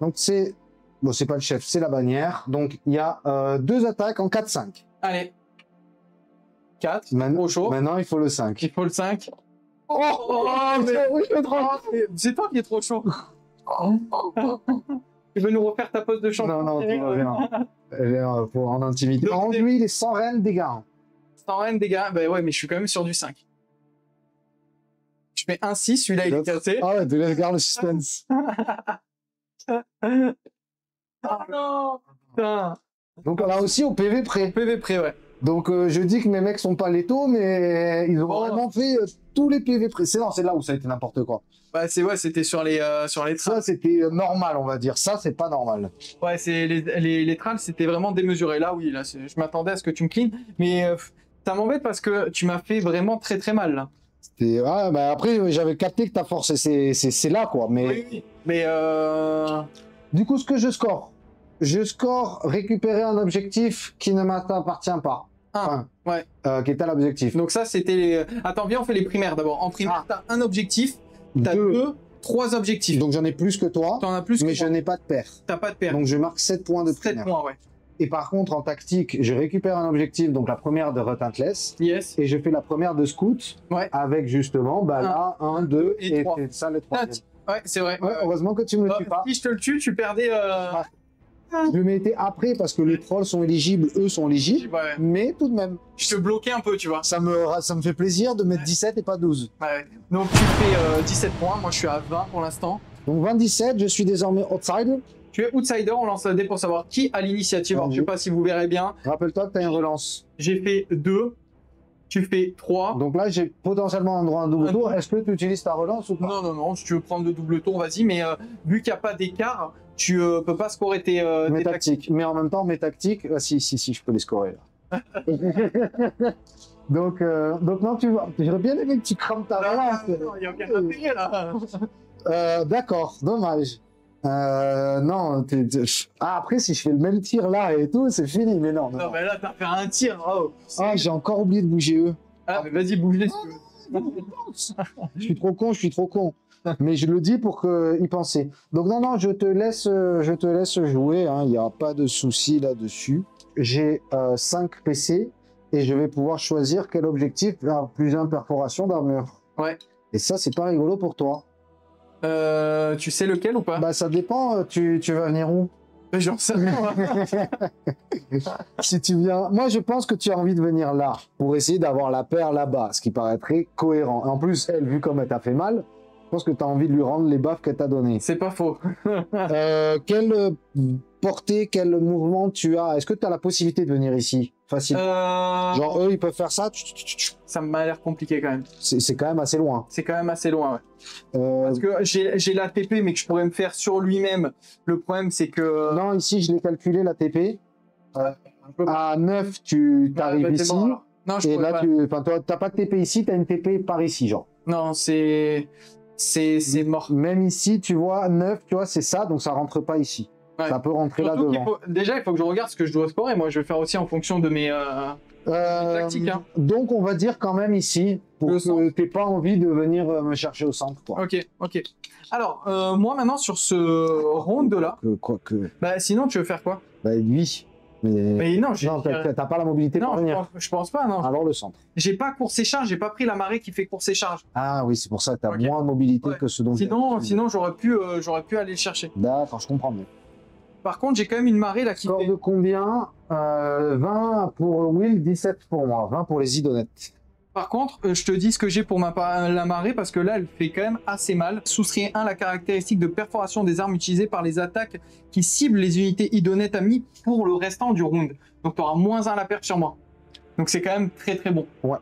Donc c'est... Bon, c'est pas le chef, c'est la bannière. Donc il y a 2 attaques en 4-5. Allez. 4, trop chaud. Maintenant, il faut le 5. Il faut le 5. Oh, mais... oui, c'est toi qui es trop chaud. Tu veux nous refaire ta pose de champion? Non, tout va bien. Pour en intimité. En lui, il est 100 rennes dégâts. 100 rennes dégâts, bah ouais, mais je suis quand même sur du 5. Je fais un 6, celui-là il est cassé. Ah ouais, tu laisses garder le suspense. Ah non, putain. Donc là aussi au PV près. PV près, ouais. Donc je dis que mes mecs sont pas létaux, mais ils ont vraiment fait tous les PV précédents. C'est là où ça a été n'importe quoi. Bah c'était sur les trals. Ça c'était normal, on va dire. Ça c'est pas normal. Ouais, c'est les trals, c'était vraiment démesuré. Là, oui, là, je m'attendais à ce que tu me clean, mais ça m'embête parce que tu m'as fait vraiment très très mal là. Ah, bah après j'avais capté que ta force c'est là quoi. Mais oui. Mais du coup, ce que je score récupérer un objectif qui ne m'appartient pas. Enfin, ouais. Qui est à l'objectif. Donc ça, c'était les... Attends, viens, on fait les primaires d'abord. En primaire, t'as un objectif, t'as 3 objectifs. Donc j'en ai plus que toi, t'en as plus mais que je n'ai pas de paire. T'as pas de paire. Donc je marque 7 points de 7 primaire. points, ouais. Et par contre, en tactique, je récupère un objectif, donc la première de Retintless. Yes. Et je fais la première de Scout, avec justement, bah là, 1, 2 et 3. Et ça, le 3. Ouais, c'est vrai. Ouais, heureusement que tu me le tues pas. Si je te le tue, tu perdais... Je le mettais après parce que les trolls sont éligibles, eux sont éligibles, ouais. Mais tout de même. Je te bloquais un peu, tu vois. Ça me fait plaisir de mettre 17 et pas 12. Ouais. Donc tu fais 17 points, moi je suis à 20 pour l'instant. Donc 27, je suis désormais outsider. Tu es outsider, on lance la dé pour savoir qui a l'initiative. Alors je sais pas si vous verrez bien. Rappelle-toi que tu as une relance. J'ai fait 2, tu fais 3. Donc là j'ai potentiellement un droit à un double tour. Est-ce que tu utilises ta relance ou pas? Non, si tu veux prendre le double tour, vas-y, mais vu qu'il n'y a pas d'écart, tu peux pas scorer tes tactiques. Mais en même temps, mes tactiques, si, je peux les scorer là. donc non, tu vois, j'aurais bien aimé que tu crames ta relance. Il n'y a aucun intérêt là. D'accord, dommage. Non, après, si je fais le même tir là et tout, c'est fini, mais non. Non, mais là, t'as fait un tir. Oh, j'ai encore oublié de bouger eux. Ah, mais vas-y, bouge-les si tu veux. Je suis trop con. Mais je le dis pour y penser. Donc non, je te laisse jouer, il n'y a pas de souci là-dessus. J'ai 5 PC et je vais pouvoir choisir quel objectif a plusieurs perforations d'armure. Ouais. Et ça, c'est pas rigolo pour toi. Tu sais lequel ou pas? Bah ça dépend, tu vas venir où? J'en sais rien. Si tu viens... Moi, je pense que tu as envie de venir là, pour essayer d'avoir la paire là-bas, ce qui paraîtrait cohérent. En plus, elle, vu comme elle t'a fait mal, je pense que tu as envie de lui rendre les baffes qu'elle t'a donné. C'est pas faux. Quelle portée, quel mouvement tu as? Est-ce que tu as la possibilité de venir ici? Facile. Genre, eux, ils peuvent faire ça. Ça m'a l'air compliqué quand même. C'est quand même assez loin. C'est quand même assez loin, ouais. Parce que j'ai la TP, mais que je pourrais me faire sur lui-même. Le problème, c'est que... Non, ici, je l'ai calculé, la TP. À 9, tu arrives ici. Bon, non, et là, toi, t'as pas de TP ici, t'as une TP par ici, genre. Non, c'est mort. Même ici, tu vois, 9, tu vois, c'est ça, donc ça rentre pas ici. Ouais. Ça peut rentrer là devant. Déjà, il faut que je regarde ce que je dois scorer. Moi, je vais faire aussi en fonction de mes tactiques. Hein. Donc, on va dire quand même ici, pour que t'aies pas envie de venir me chercher au centre. Quoi. Ok. Alors, moi, maintenant, sur ce round-là... Bah, sinon, tu veux faire quoi? Bah, lui. Mais non, t'as pas la mobilité pour venir. Je pense pas, non. Alors, le centre. J'ai pas course et charge, j'ai pas pris la marée qui fait course et charge. Ah oui, c'est pour ça que t'as moins de mobilité que ce dont sinon j'aurais pu aller le chercher. D'accord, je comprends mieux. Par contre, j'ai quand même une marée là qui fait... de combien 20 pour Will, 17 pour moi. 20 pour les idonettes. Par contre, je te dis ce que j'ai pour la marée, parce que là, elle fait quand même assez mal. Soustraire 1, la caractéristique de perforation des armes utilisées par les attaques qui ciblent les unités idonètes amies pour le restant du round. Donc, tu auras -1 à la perf sur moi. Donc, c'est quand même très très bon. Ouais.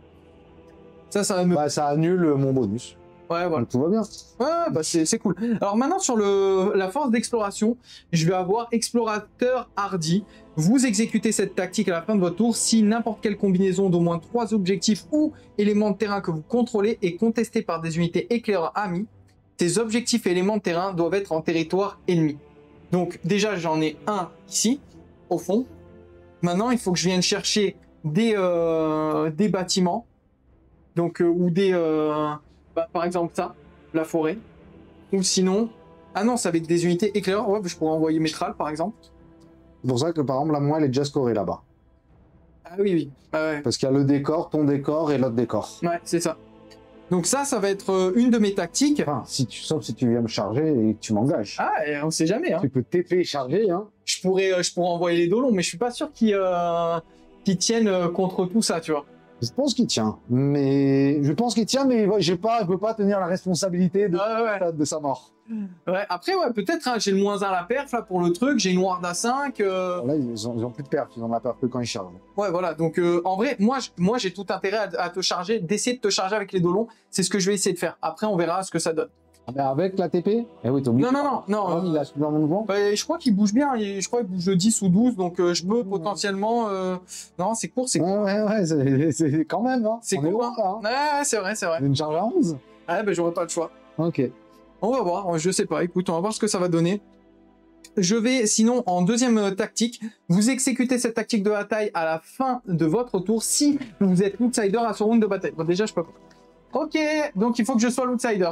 Ça me... ça annule mon bonus. Ouais, voilà. Donc, tout va bien. Ouais, bah c'est cool. Alors maintenant, sur la force d'exploration, je vais avoir explorateur hardy. Vous exécutez cette tactique à la fin de votre tour si n'importe quelle combinaison d'au moins 3 objectifs ou éléments de terrain que vous contrôlez est contestée par des unités éclaireurs amies. Ces objectifs et éléments de terrain doivent être en territoire ennemi. Donc déjà, j'en ai un ici, au fond. Maintenant, il faut que je vienne chercher des bâtiments. Donc, ou des... bah, par exemple ça, la forêt. Ou sinon... Ah non, c'est avec des unités éclaireurs. Ouais, je pourrais envoyer Métral, par exemple. C'est pour ça que, par exemple, la moi, elle est déjà scorée là-bas. Ah oui, oui. Ah ouais. Parce qu'il y a le décor, ton décor et l'autre décor. Ouais, c'est ça. Donc ça va être une de mes tactiques. Enfin, sauf si tu viens me charger et que tu m'engages. Ah, on sait jamais. Hein. Tu peux TP et charger, hein. Je pourrais envoyer les dolons, mais je suis pas sûr qu'ils tiennent contre tout ça, tu vois. Je pense qu'il tient, mais je peux pas tenir la responsabilité de sa mort. Ouais, après, ouais, peut-être, hein, j'ai le -1 à la perf, là, pour le truc, j'ai une ward à 5. Là, ils ont plus de perf, ils ont la perf que quand ils chargent. Ouais, voilà, donc, en vrai, moi, j'ai tout intérêt à te charger, d'essayer de te charger avec les dolons, c'est ce que je vais essayer de faire. Après, on verra ce que ça donne. Mais avec la TP? Eh oui, t'as oublié. Non. Il a dans mon mouvement. Bah, je crois qu'il bouge bien, je crois qu'il bouge de 10 ou 12, donc je peux potentiellement... Non, c'est court, c'est court. Ouais, c'est quand même, hein. C'est court, hein. Ouais, c'est vrai. Une charge à 11? Ouais, bah, j'aurais pas le choix. Ok. On va voir, je sais pas, écoute, on va voir ce que ça va donner. Je vais, sinon, en deuxième tactique, vous exécutez cette tactique de bataille à la fin de votre tour si vous êtes l'outsider à ce round de bataille. Bon, déjà, je peux pas. Ok, donc il faut que je sois l'outsider.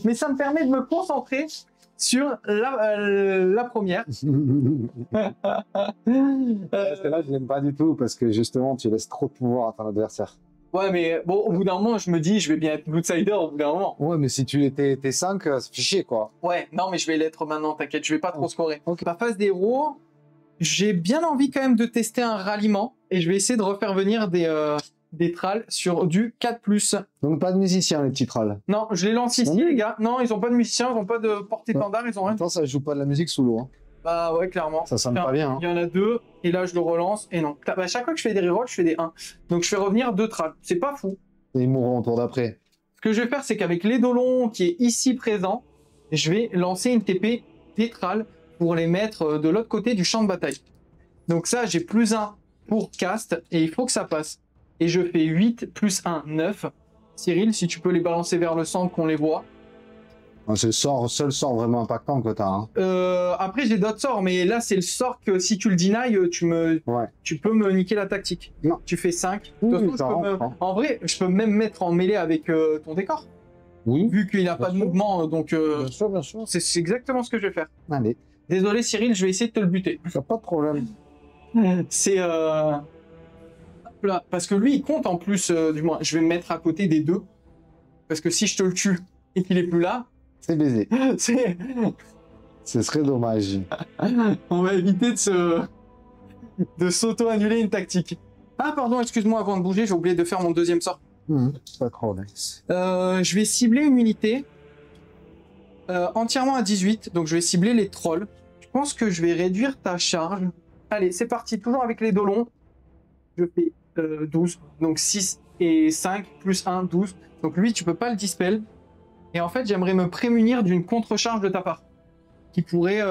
Mais ça me permet de me concentrer sur la première. Celle-là, je l'aime pas du tout parce que justement, tu laisses trop de pouvoir à ton adversaire. Ouais, mais bon, au bout d'un moment, je me dis, je vais bien être l'outsider au bout d'un moment. Ouais, mais si tu étais 5, c'est fiché, quoi. Ouais, non, mais je vais l'être maintenant, t'inquiète, je vais pas trop scorer. Okay. La phase des héros, j'ai bien envie quand même de tester un ralliement et je vais essayer de refaire venir des trals sur du 4+. Donc pas de musiciens, les petits trals. Non, je les lance ici, les gars. Non, ils ont pas de musiciens, ils ont pas de porte-étendard, ils ont rien. Attends, ça joue pas de la musique sous l'eau. Hein. Bah ouais, clairement. Ça sonne pas bien. Hein. Il y en a 2, et là je le relance, et non. Bah, chaque fois que je fais des rerolls, je fais des 1. Donc je fais revenir 2 trals. C'est pas fou. Et ils mourront au tour d'après. Ce que je vais faire, c'est qu'avec l'édolon qui est ici présent, je vais lancer une TP des trals pour les mettre de l'autre côté du champ de bataille. Donc ça, j'ai +1 pour cast, et il faut que ça passe. Et je fais 8 +1, 9. Cyril, si tu peux les balancer vers le centre, qu'on les voit. C'est le seul sort vraiment impactant que tu as. Hein. Après, j'ai d'autres sorts, mais là, c'est le sort que si tu le deny, tu peux me niquer la tactique. Non. Tu fais 5. Oui, en vrai, je peux même mettre en mêlée avec ton décor. Oui. Vu qu'il n'a pas de mouvement, donc... bien sûr. C'est exactement ce que je vais faire. Allez. Désolé, Cyril, je vais essayer de te le buter. Pas de problème. C'est... Là, parce que lui, il compte en plus, du moins, je vais me mettre à côté des 2. Parce que si je te le tue et qu'il est plus là... C'est baisé. C'est... Ce serait dommage. On va éviter de s'auto-annuler une tactique. Ah, pardon, excuse-moi, avant de bouger, j'ai oublié de faire mon deuxième sort. Pas de problème. Je vais cibler une unité entièrement à 18, donc je vais cibler les trolls. Je pense que je vais réduire ta charge. Allez, c'est parti, toujours avec les dolons. Je fais 12, donc 6 et 5, +1, 12. Donc lui, tu peux pas le dispel. Et en fait, j'aimerais me prémunir d'une contre-charge de ta part. Qui pourrait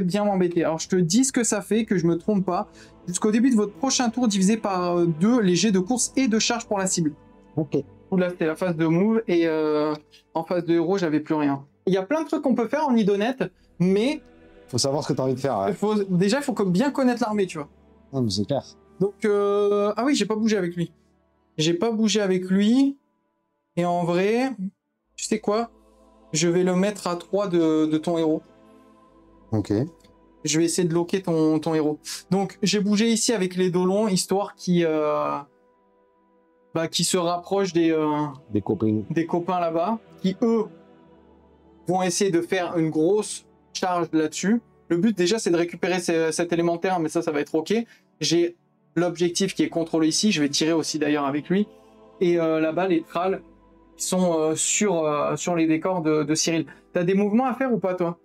bien m'embêter. Alors, je te dis ce que ça fait, que je me trompe pas. Jusqu'au début de votre prochain tour, divisé par 2 les jets de course et de charge pour la cible. Ok. Là, c'était la phase de move, et en phase de héros, j'avais plus rien. Il y a plein de trucs qu'on peut faire en idonette, mais... Faut savoir ce que tu as envie de faire. Ouais. Déjà, il faut bien connaître l'armée, tu vois. Non, mais c'est clair. Donc, ah oui, j'ai pas bougé avec lui. J'ai pas bougé avec lui, et en vrai, tu sais quoi? Je vais le mettre à 3 de ton héros. Ok. Je vais essayer de loquer ton héros. Donc, j'ai bougé ici avec les dolons, histoire qui se rapprochent des copains là-bas, qui, eux, vont essayer de faire une grosse charge là-dessus. Le but, déjà, c'est de récupérer cet élémentaire, mais ça va être ok. J'ai l'objectif qui est contrôlé ici. Je vais tirer aussi d'ailleurs avec lui. Et là-bas, les trals qui sont sur les décors de Cyril. T'as des mouvements à faire ou pas, toi?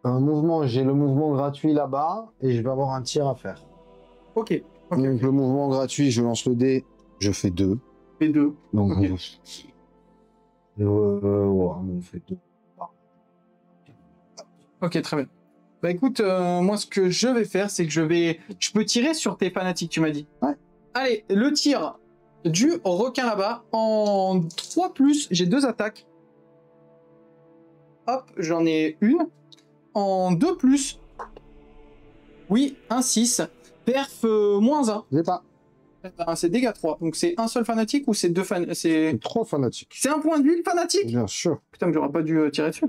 Un mouvement, j'ai le mouvement gratuit là-bas et je vais avoir un tir à faire. Ok. Donc le mouvement gratuit, je lance le dé, je fais 2. Fais 2. Donc okay. On fait 2. Ok, très bien. Bah écoute, moi ce que je vais faire, c'est que je peux tirer sur tes fanatiques, tu m'as dit. Ouais. Allez, le tir du requin là-bas. En 3+, j'ai 2 attaques. Hop, j'en ai une. En 2+, oui, un 6. Perf -1. J'ai pas. C'est dégâts 3. Donc c'est un seul fanatique ou c'est 2 fanatiques? C'est 3 fanatiques. C'est un point de vue le fanatique? Bien sûr. Putain, mais j'aurais pas dû tirer dessus.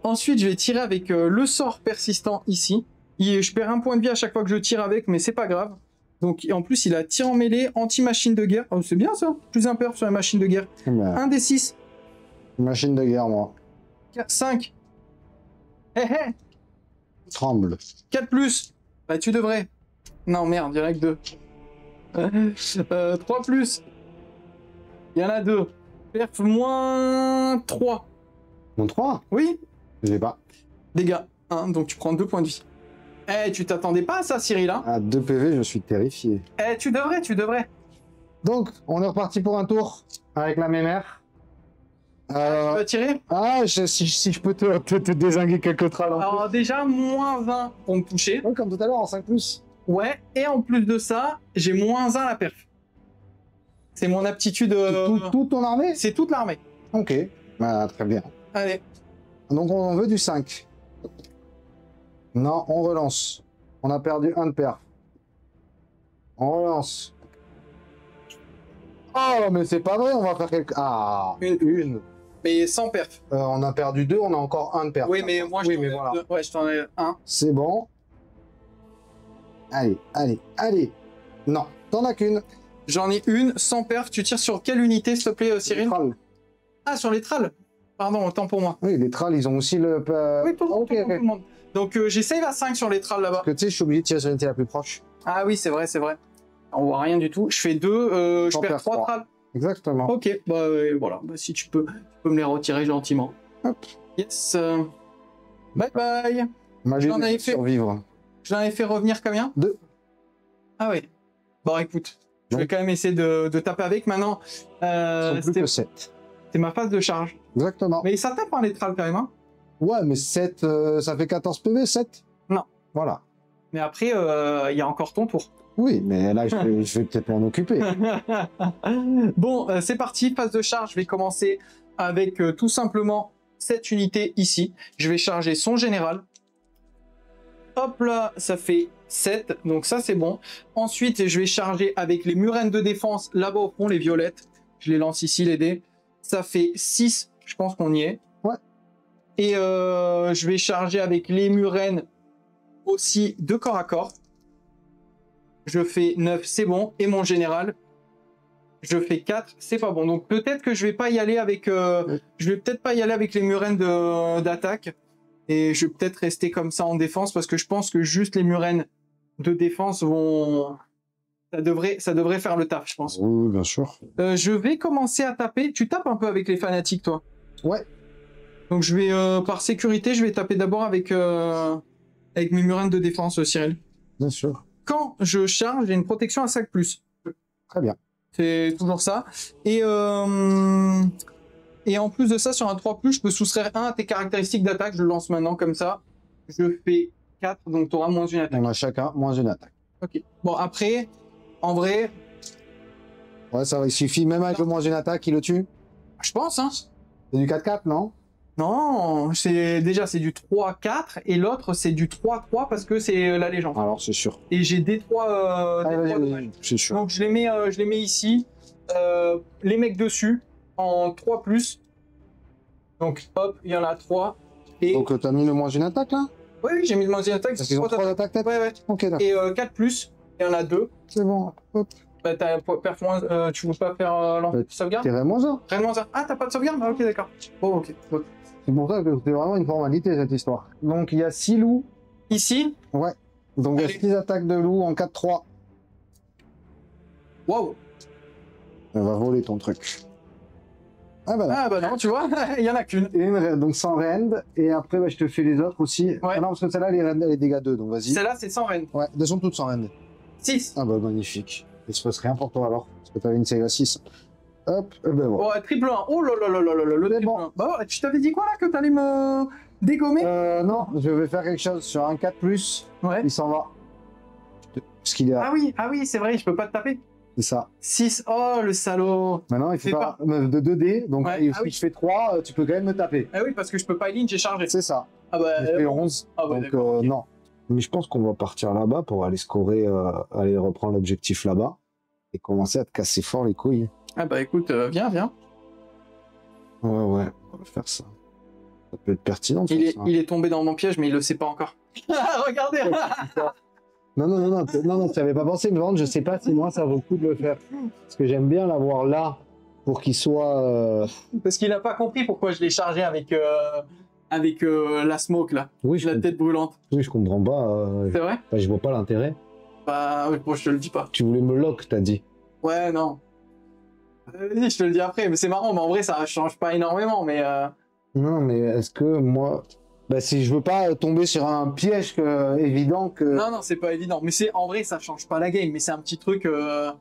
Ensuite, je vais tirer avec le sort persistant ici. Je perds un point de vie à chaque fois que je tire avec, mais c'est pas grave. Donc en plus, il a tir en mêlée, anti-machine de guerre. Oh, c'est bien ça. Plus un perf sur la machine de guerre. Ben, 1 des 6. machine de guerre, moi. 5. Hé hé. Tremble. 4+. Bah tu devrais. Non, merde, il y en a que 2. 3+. Il y en a 2. Perf -3. Mon 3? Oui. J'ai pas. Dégâts 1, donc tu prends 2 points de vie. Eh, tu t'attendais pas à ça, Cyril, hein? À 2 PV, je suis terrifié. Eh, tu devrais. Donc, on est reparti pour un tour avec la mémère. Tu vas tirer? Si je peux te dézinguer quelques trals en plus. Alors déjà, -20 pour me toucher. Ouais, comme tout à l'heure, en 5+. Ouais, et en plus de ça, j'ai -1 la perf. C'est mon aptitude... Toute ton armée? C'est toute l'armée. Ok, bah, très bien. Allez. Donc on veut du 5. Non, on relance. On a perdu 1 de perf. On relance. Oh, mais c'est pas vrai, on va faire quelque... Ah, une. Mais sans perf. On a perdu 2, on a encore 1 de perf. Oui, mais moi, voilà. Ouais, je t'en ai 1. C'est bon. Allez. Non, t'en as qu'une. J'en ai une, sans perf. Tu tires sur quelle unité, s'il te plaît, Cyril? Ah, sur les trals. Pardon, autant pour moi. Oui, les trals, ils ont aussi le... Oui, tout le monde. Donc, j'ai save à 5 sur les trals là-bas. Parce que tu sais, je suis obligé de tirer sur l'unité la plus proche. Ah oui, c'est vrai. On voit rien du tout. Je fais 2, je perds 3 trals. Exactement. Ok, bah voilà. Bah, si tu peux me les retirer gentiment. Hop. Yes. Bye bye. Magie J'en avais de survivre. Je l'en ai fait revenir combien? 2. Ah oui. Bon, écoute. Je vais quand même essayer de taper avec maintenant. Plus que 7. C'est ma phase de charge. Exactement. Mais ça tape hein, les trals quand même. Hein. Ouais, mais 7, ça fait 14 PV, 7? Non. Voilà. Mais après, il y a encore ton tour. Oui, mais là, je vais peut-être m'en occuper. Bon, c'est parti. Phase de charge. Je vais commencer avec tout simplement cette unité ici. Je vais charger son général. Hop là, ça fait 7. Donc ça, c'est bon. Ensuite, je vais charger avec les murènes de défense là-bas au fond, les violettes. Je les lance ici, les dés. Ça fait 6. Je pense qu'on y est. Ouais. Et je vais charger avec les murènes aussi de corps à corps. Je fais 9, c'est bon. Et mon général, je fais 4, c'est pas bon. Donc peut-être que je vais pas y aller avec... je vais peut-être pas y aller avec les murènes d'attaque. Et je vais peut-être rester comme ça en défense parce que je pense que juste les murènes de défense vont... Ça devrait faire le taf, je pense. Oui, bien sûr. Je vais commencer à taper. Tu tapes un peu avec les fanatiques, toi? Ouais. Donc je vais, par sécurité, je vais taper d'abord avec mes murènes de défense, Cyril. Bien sûr. Quand je charge, j'ai une protection à 5+. Très bien. C'est toujours ça. Et en plus de ça, sur un 3+, je peux soustraire 1 à tes caractéristiques d'attaque. Je le lance maintenant comme ça. Je fais 4, donc tu auras moins une attaque. On a chacun moins une attaque. Ok. Bon, après, en vrai... Ouais, ça va, il suffit. Même avec le moins une attaque, il le tue. Je pense, hein. C'est du 4-4, non? Non, c'est du 3-4 et l'autre c'est du 3-3 parce que c'est la légende. Alors c'est sûr. Et j'ai des 3 c'est sûr. Donc je les mets ici, les mecs dessus en 3+. Donc hop, il y en a 3. Et... Donc t'as mis le moins une attaque là? Oui, j'ai mis le moins une attaque. Parce qu'ils ont 3 attaques tête? Ouais. Ok, d'accord. Et 4+, il y en a 2. C'est bon, hop. Bah, t'as performance, tu veux pas faire l'enfant sauvegarde? T'es moins 1. Vraiment ça. Ah, t'as pas de sauvegarde? Ah, ok, d'accord. Bon, ok. Bon. C'est pour ça que c'était vraiment une formalité cette histoire. Donc il y a 6 loups. Ici? Ouais. Donc il y a 6 attaques de loup en 4-3. Waouh. On va voler ton truc. Ah bah non, tu vois, il y en a qu'une. Donc sans rend, et après bah, je te fais les autres aussi. Ouais. Ah non, parce que celle-là, elle est dégâts 2, donc vas-y. Celle-là, c'est sans rend. Ouais, elles sont toutes sans rend. 6. Ah bah magnifique. Il se passe rien pour toi alors, parce que t'avais une Sega 6. Hop, et ben bon. Oh, triple 1. Oh là là là là là là, le triple 1. Bah ouais, tu t'avais dit quoi là, que t'allais me dégommer? Non, je vais faire quelque chose sur un 4+, ouais. Il s'en va. Parce qu'il est à... Ah oui, c'est vrai, je peux pas te taper. C'est ça. 6, oh le salaud. Maintenant, il fait pas de 2D, donc ouais. si je fais 3, tu peux quand même me taper. Ah oui, parce que je peux pas in, j'ai chargé. C'est ça. Ah bah, je fais 11, ah bah, donc okay. Non. Mais je pense qu'on va partir là-bas pour aller scorer, aller reprendre l'objectif là-bas et commencer à te casser fort les couilles. Ah bah écoute, viens. Ouais, on va faire ça. Ça peut être pertinent. Il est tombé dans mon piège, mais il le sait pas encore. Regardez. Non, tu n'avais pas pensé me vendre, je sais pas si moi ça vaut le coup de le faire. Parce que j'aime bien l'avoir là pour qu'il soit. Parce qu'il n'a pas compris pourquoi je l'ai chargé avec la smoke là. Oui, la tête brûlante. Oui, je comprends pas. C'est vrai? Bah, je vois pas l'intérêt. Bah, bon, je te le dis pas. Tu voulais me lock, t'as dit. Ouais, non. Vas-y, je te le dis après, mais c'est marrant, mais en vrai ça change pas énormément, mais. Non, mais est-ce que moi. Bah, si je veux pas tomber sur un piège évident que... Non, c'est pas évident. Mais c'est en vrai, ça change pas la game. Mais c'est un petit truc... Ouais,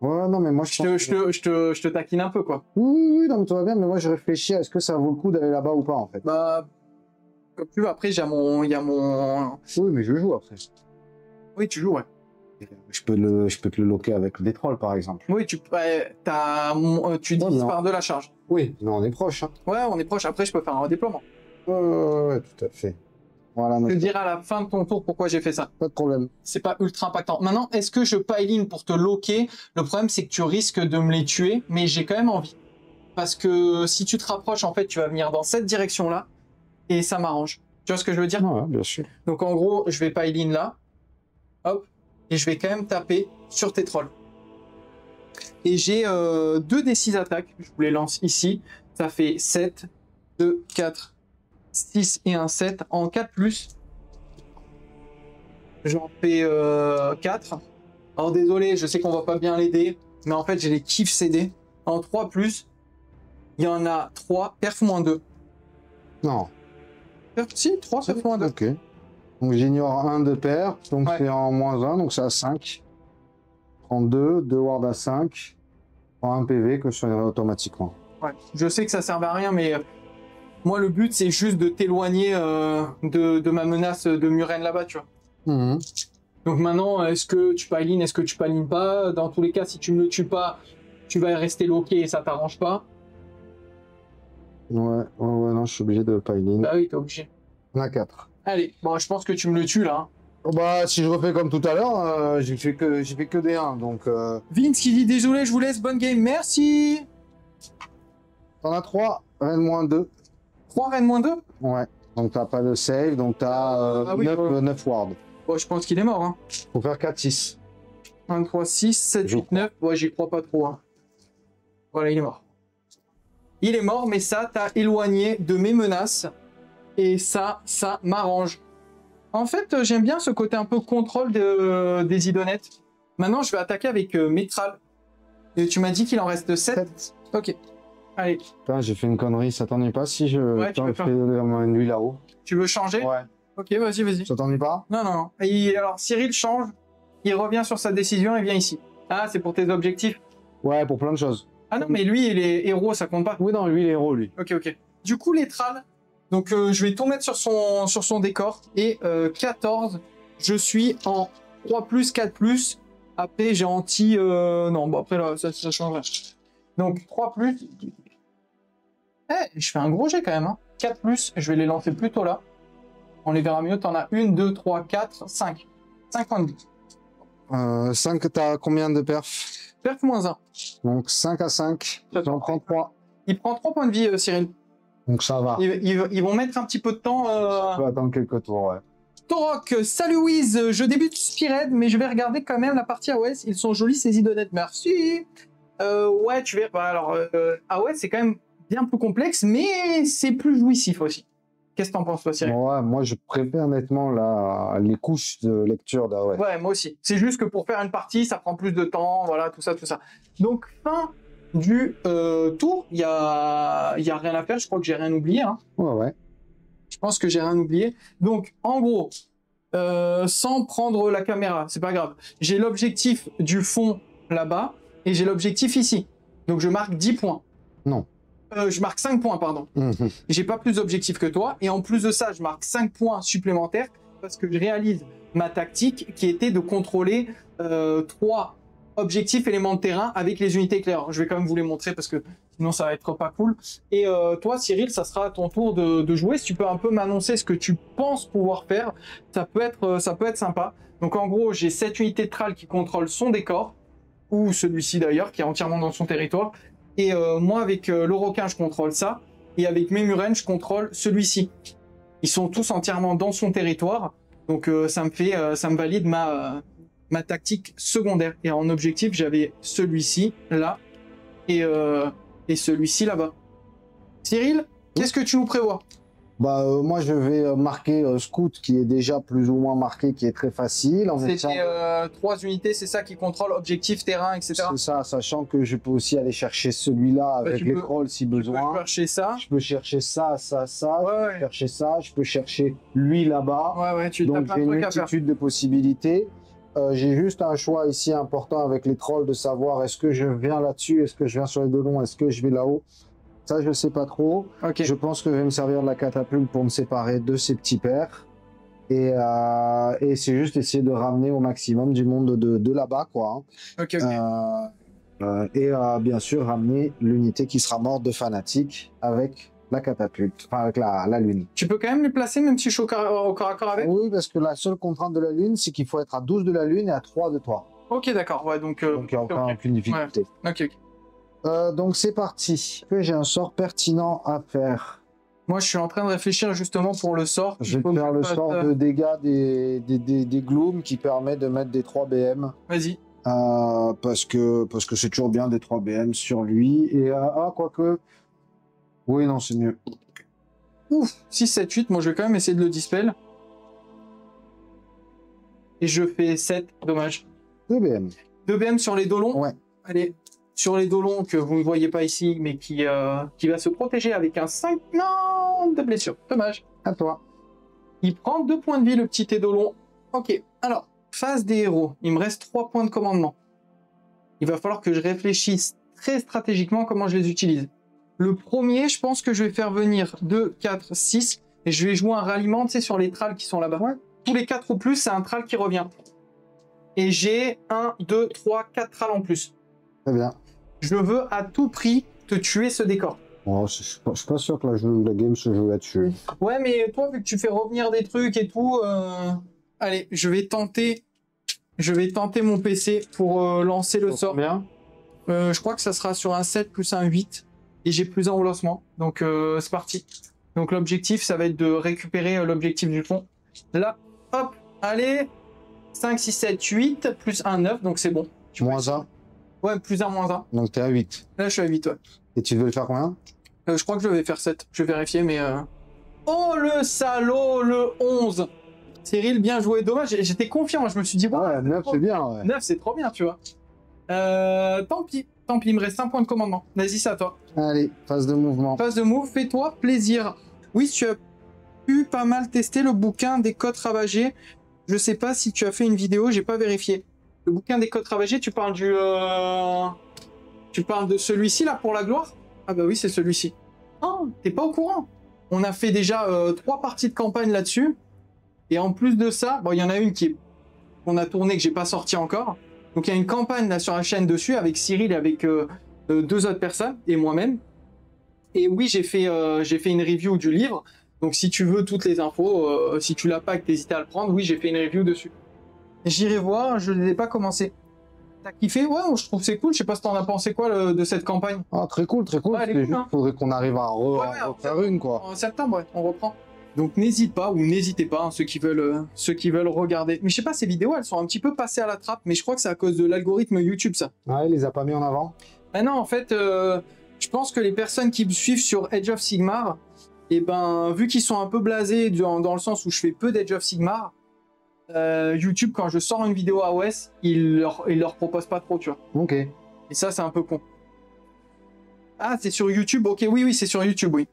non, mais moi, je te taquine un peu, quoi. Oui, non, mais tout va bien. Mais moi, je réfléchis à est-ce que ça vaut le coup d'aller là-bas ou pas, en fait. Bah... Comme tu veux, après, il y a mon... Oui, mais je joue après. Oui, tu joues, ouais. Je peux te le loquer avec des trolls, par exemple. Oui, tu divises par 2 la charge. Oui, mais on est proche. Hein. Ouais, on est proche. Après, je peux faire un redéploiement. Ouais, tout à fait. Voilà, je te dirai à la fin de ton tour pourquoi j'ai fait ça. Pas de problème. C'est pas ultra impactant. Maintenant, est-ce que je pile-in pour te loquer? Le problème, c'est que tu risques de me les tuer, mais j'ai quand même envie. Parce que si tu te rapproches, en fait, tu vas venir dans cette direction-là, et ça m'arrange. Tu vois ce que je veux dire? Ouais, bien sûr. Donc, en gros, je vais pile-in là, hop, et je vais quand même taper sur tes trolls. Et j'ai 2 des 6 attaques, je vous les lance ici. Ça fait 7, 2, 4, 6 et un 7 en 4+. J'en fais 4. Alors désolé, je sais qu'on va pas bien l'aider, mais en fait j'ai les kiffs CD. En 3+, il y en a 3, perf -2. Non. Si, 3, perf -2. Ok. Donc j'ignore 1 de perf, donc c'est en -1, donc c'est à 5. Prends 2 ward à 5. Prends 1 PV que je soignerai automatiquement. Ouais, je sais que ça servait à rien, mais... Moi, le but, c'est juste de t'éloigner de ma menace de Muren là-bas, tu vois. Mmh. Donc maintenant, est-ce que tu pile-in, est-ce que tu pile-in pas? Dans tous les cas, si tu me le tues pas, tu vas rester loqué et ça t'arrange pas. Ouais, non, je suis obligé de pile-in. Bah oui, t'es obligé. On a 4. Allez, bon, je pense que tu me le tues, là. Hein. Oh bah, si je refais comme tout à l'heure, j'ai fait que des 1, donc... Vince qui dit, désolé, je vous laisse, bonne game, merci. T'en as 3, Rennes -2. 3 Rennes -2? Ouais, donc t'as pas de save, donc t'as 9 wards. Bon, je pense qu'il est mort. Hein. Faut faire 4-6. 1, 3, 6, 7, 8, 9. Ouais, j'y crois pas trop. Hein. Voilà, il est mort. Il est mort, mais ça t'a éloigné de mes menaces. Et ça m'arrange. En fait, j'aime bien ce côté un peu contrôle des idonettes. Maintenant, je vais attaquer avec Métral. Et tu m'as dit qu'il en reste 7. Ok. Allez. Putain, j'ai fait une connerie, ça t'ennuie pas si je fais lui là-haut? Tu veux changer? Ouais. Ok, vas-y. Ça t'ennuie pas? Non. Et alors, Cyril change, il revient sur sa décision et vient ici. Ah, c'est pour tes objectifs? Ouais, pour plein de choses. Ah non, mais lui, il est héros, ça compte pas. Oui, non, lui, il est héros, lui. Ok. Du coup, les trals, donc je vais tout mettre sur son décor. Et 14, je suis en 3+, 4+. Après, j'ai anti... non, bon, après, là, ça change rien. Donc, 3+. Je fais un gros jet quand même. Hein. 4+, je vais les lancer plutôt là. On les verra mieux. T'en as 1, 2, 3, 4, 5. 5 points de vie. 5, t'as combien de perf? Perf -1. Donc 5 à 5, j'en prends 3. Il prend 3 points de vie, Cyril. Donc ça va. Ils vont mettre un petit peu de temps. Je peux attendre quelques tours, ouais. Torok, salut Wiz, je débute Spired, mais je vais regarder quand même la partie AOS. Ils sont jolis ces idonettes, merci. Ouais, tu verras. Bah, alors, AOS, c'est quand même bien plus complexe, mais c'est plus jouissif aussi. Qu'est-ce que t'en penses, toi, Cyril? Ouais, moi, je préfère nettement les couches de lecture d'AOE. Ouais, moi aussi. C'est juste que pour faire une partie, ça prend plus de temps, voilà, tout ça, tout ça. Donc, fin du tour, il y a rien à faire. Je crois que j'ai rien oublié. Hein. Ouais. Je pense que j'ai rien oublié. Donc, en gros, sans prendre la caméra, c'est pas grave. J'ai l'objectif du fond là-bas et j'ai l'objectif ici. Donc, je marque 10 points. Non. Je marque 5 points, pardon. J'ai pas plus d'objectifs que toi. Et en plus de ça, je marque 5 points supplémentaires parce que je réalise ma tactique qui était de contrôler 3 objectifs éléments de terrain avec les unités éclaireurs. Je vais quand même vous les montrer parce que sinon ça va être pas cool. Et toi, Cyril, ça sera à ton tour de jouer. Si tu peux un peu m'annoncer ce que tu penses pouvoir faire, ça peut être sympa. Donc en gros, j'ai 7 unités de Thrall qui contrôlent son décor, ou celui-ci d'ailleurs, qui est entièrement dans son territoire. Et moi, avec le requin, je contrôle ça. Et avec mes Murennes, je contrôle celui-ci. Ils sont tous entièrement dans son territoire. Donc ça me valide ma tactique secondaire. Et en objectif, j'avais celui-ci, là, et celui-ci, là-bas. Cyril, qu'est-ce que tu nous prévois? Moi, je vais marquer Scout, qui est déjà plus ou moins marqué, qui est très facile. C'était 3 unités, c'est ça qui contrôle objectif, terrain, etc. C'est ça, sachant que je peux aussi aller chercher celui-là avec les trolls si besoin. Je peux chercher ça. Je peux chercher ça. Ouais. Je peux chercher ça. Je peux chercher lui là-bas. Ouais, tu Donc, j'ai une multitude de possibilités. J'ai juste un choix ici important avec les trolls de savoir est-ce que je viens là-dessus, est-ce que je viens sur les deux longs, est-ce que je vais là-haut. Ça, je sais pas trop. Okay. Je pense que je vais me servir de la catapulte pour me séparer de ces petits pères. Et c'est juste essayer de ramener au maximum du monde de là-bas, quoi. Okay. Et bien sûr, ramener l'unité qui sera morte de fanatique avec la catapulte, enfin avec la lune. Tu peux quand même les placer, même si je suis au corps à corps avec? Oui, parce que la seule contrainte de la lune, c'est qu'il faut être à 12 de la lune et à 3 de toi. Ok, d'accord. Ouais, donc il n'y a aucune difficulté. Ouais. Ok. Donc c'est parti. Est-ce que j'ai un sort pertinent à faire? Moi, je suis en train de réfléchir justement pour le sort. Je vais faire le sort de dégâts des glooms qui permet de mettre des 3 BM. Vas-y. Parce que c'est toujours bien des 3 BM sur lui. Et quoique... Oui, non, c'est mieux. Ouf, 6, 7, 8. Moi, je vais quand même essayer de le dispel. Et je fais 7. Dommage. 2 BM. 2 BM sur les dos longs. Ouais. Allez. Sur les dos longs que vous ne voyez pas ici, mais qui va se protéger avec un 5 non, de blessure. Dommage. À toi. Il prend 2 points de vie, le petit Édolon. Ok, alors, phase des héros. Il me reste 3 points de commandement. Il va falloir que je réfléchisse très stratégiquement comment je les utilise. Le premier, je pense que je vais faire venir 2, 4, 6, et je vais jouer un ralliement, tu sais, sur les tralls qui sont là-bas. Ouais. Tous les 4 ou plus, c'est un trall qui revient. Et j'ai 1, 2, 3, 4 tralls en plus. Très bien. Je veux à tout prix te tuer ce décor. Oh, je suis pas sûr que la game se joue là-dessus. Ouais, mais toi, vu que tu fais revenir des trucs et tout... Allez, je vais tenter mon PC pour lancer le sort. Bien. Je crois que ça sera sur un 7 plus un 8. Et j'ai plus un au lancement. Donc, c'est parti. Donc, l'objectif, ça va être de récupérer l'objectif du fond. Là, hop, allez. 5, 6, 7, 8, plus 1, 9. Donc, c'est bon. Moins 1. Ouais, plus 1, moins 1. Donc, t'es à 8. Là, je suis à 8, ouais. Et tu veux le faire combien? Je crois que je vais faire 7. Je vais vérifier, mais... Oh, le salaud, le 11. Cyril, bien joué. Dommage, j'étais confiant. Je me suis dit... Ouais, 9, c'est bien, ouais. 9, c'est trop bien, tu vois. Tant pis, il me reste un point de commandement. Vas-y, c'est à toi. Allez, phase de mouvement. Phase de move, fais-toi plaisir. Oui, tu as pu pas mal tester le bouquin des codes ravagés. Je sais pas si tu as fait une vidéo, j'ai pas vérifié. Le bouquin des codes ravagés, tu parles du... Tu parles de celui-ci, là, pour la gloire? Ah bah oui, c'est celui-ci. Oh, t'es pas au courant? On a fait déjà 3 parties de campagne là-dessus. Et en plus de ça, bon, il y en a une qu'on a tournée que j'ai pas sorti encore. Donc il y a une campagne là sur la chaîne dessus avec Cyril et avec 2 autres personnes et moi-même. Et oui, j'ai fait une review du livre. Donc si tu veux toutes les infos, si tu l'as pas et que t'hésites à le prendre, oui, j'ai fait une review dessus. J'irai voir, je ne l'ai pas commencé. T'as kiffé? Ouais, je trouve c'est cool. Je sais pas si t'en as pensé quoi de cette campagne. Ah, très cool, très cool. Ouais, juste, faudrait qu'on arrive à refaire une, quoi. En septembre, ouais, on reprend. Donc n'hésite pas ou n'hésitez pas, hein, ceux qui veulent regarder. Mais je sais pas, ces vidéos, elles sont un petit peu passées à la trappe, mais je crois que c'est à cause de l'algorithme YouTube, ça. Ouais, il les a pas mis en avant? Ah non, en fait, je pense que les personnes qui me suivent sur Age of Sigmar, et ben vu qu'ils sont un peu blasés dans le sens où je fais peu d'Age of Sigmar, YouTube, quand je sors une vidéo AOS, il leur propose pas trop, tu vois. Ok. Et ça, c'est un peu con. Ah, c'est sur YouTube? Ok, oui, c'est sur YouTube, oui.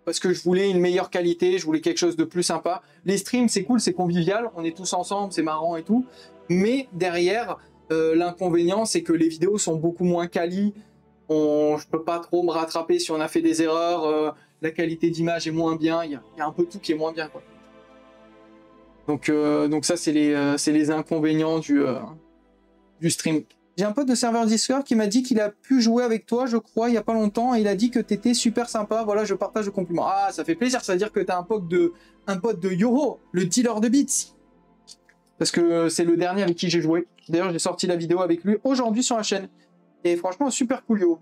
Parce que je voulais une meilleure qualité, je voulais quelque chose de plus sympa. Les streams, c'est cool, c'est convivial, on est tous ensemble, c'est marrant et tout. Mais derrière, l'inconvénient, c'est que les vidéos sont beaucoup moins quali. Je peux pas trop me rattraper si on a fait des erreurs. La qualité d'image est moins bien. Il y a un peu tout qui est moins bien, quoi. Donc ça, c'est les inconvénients du stream. J'ai un pote de serveur Discord qui m'a dit qu'il a pu jouer avec toi, je crois, il y a pas longtemps, et il a dit que t'étais super sympa. Voilà, je partage le compliment. Ah, ça fait plaisir, ça veut dire que t'as un pote de Yoho, le dealer de beats. Parce que c'est le dernier avec qui j'ai joué. D'ailleurs, j'ai sorti la vidéo avec lui aujourd'hui sur la chaîne. Et franchement, super cool, Yoho.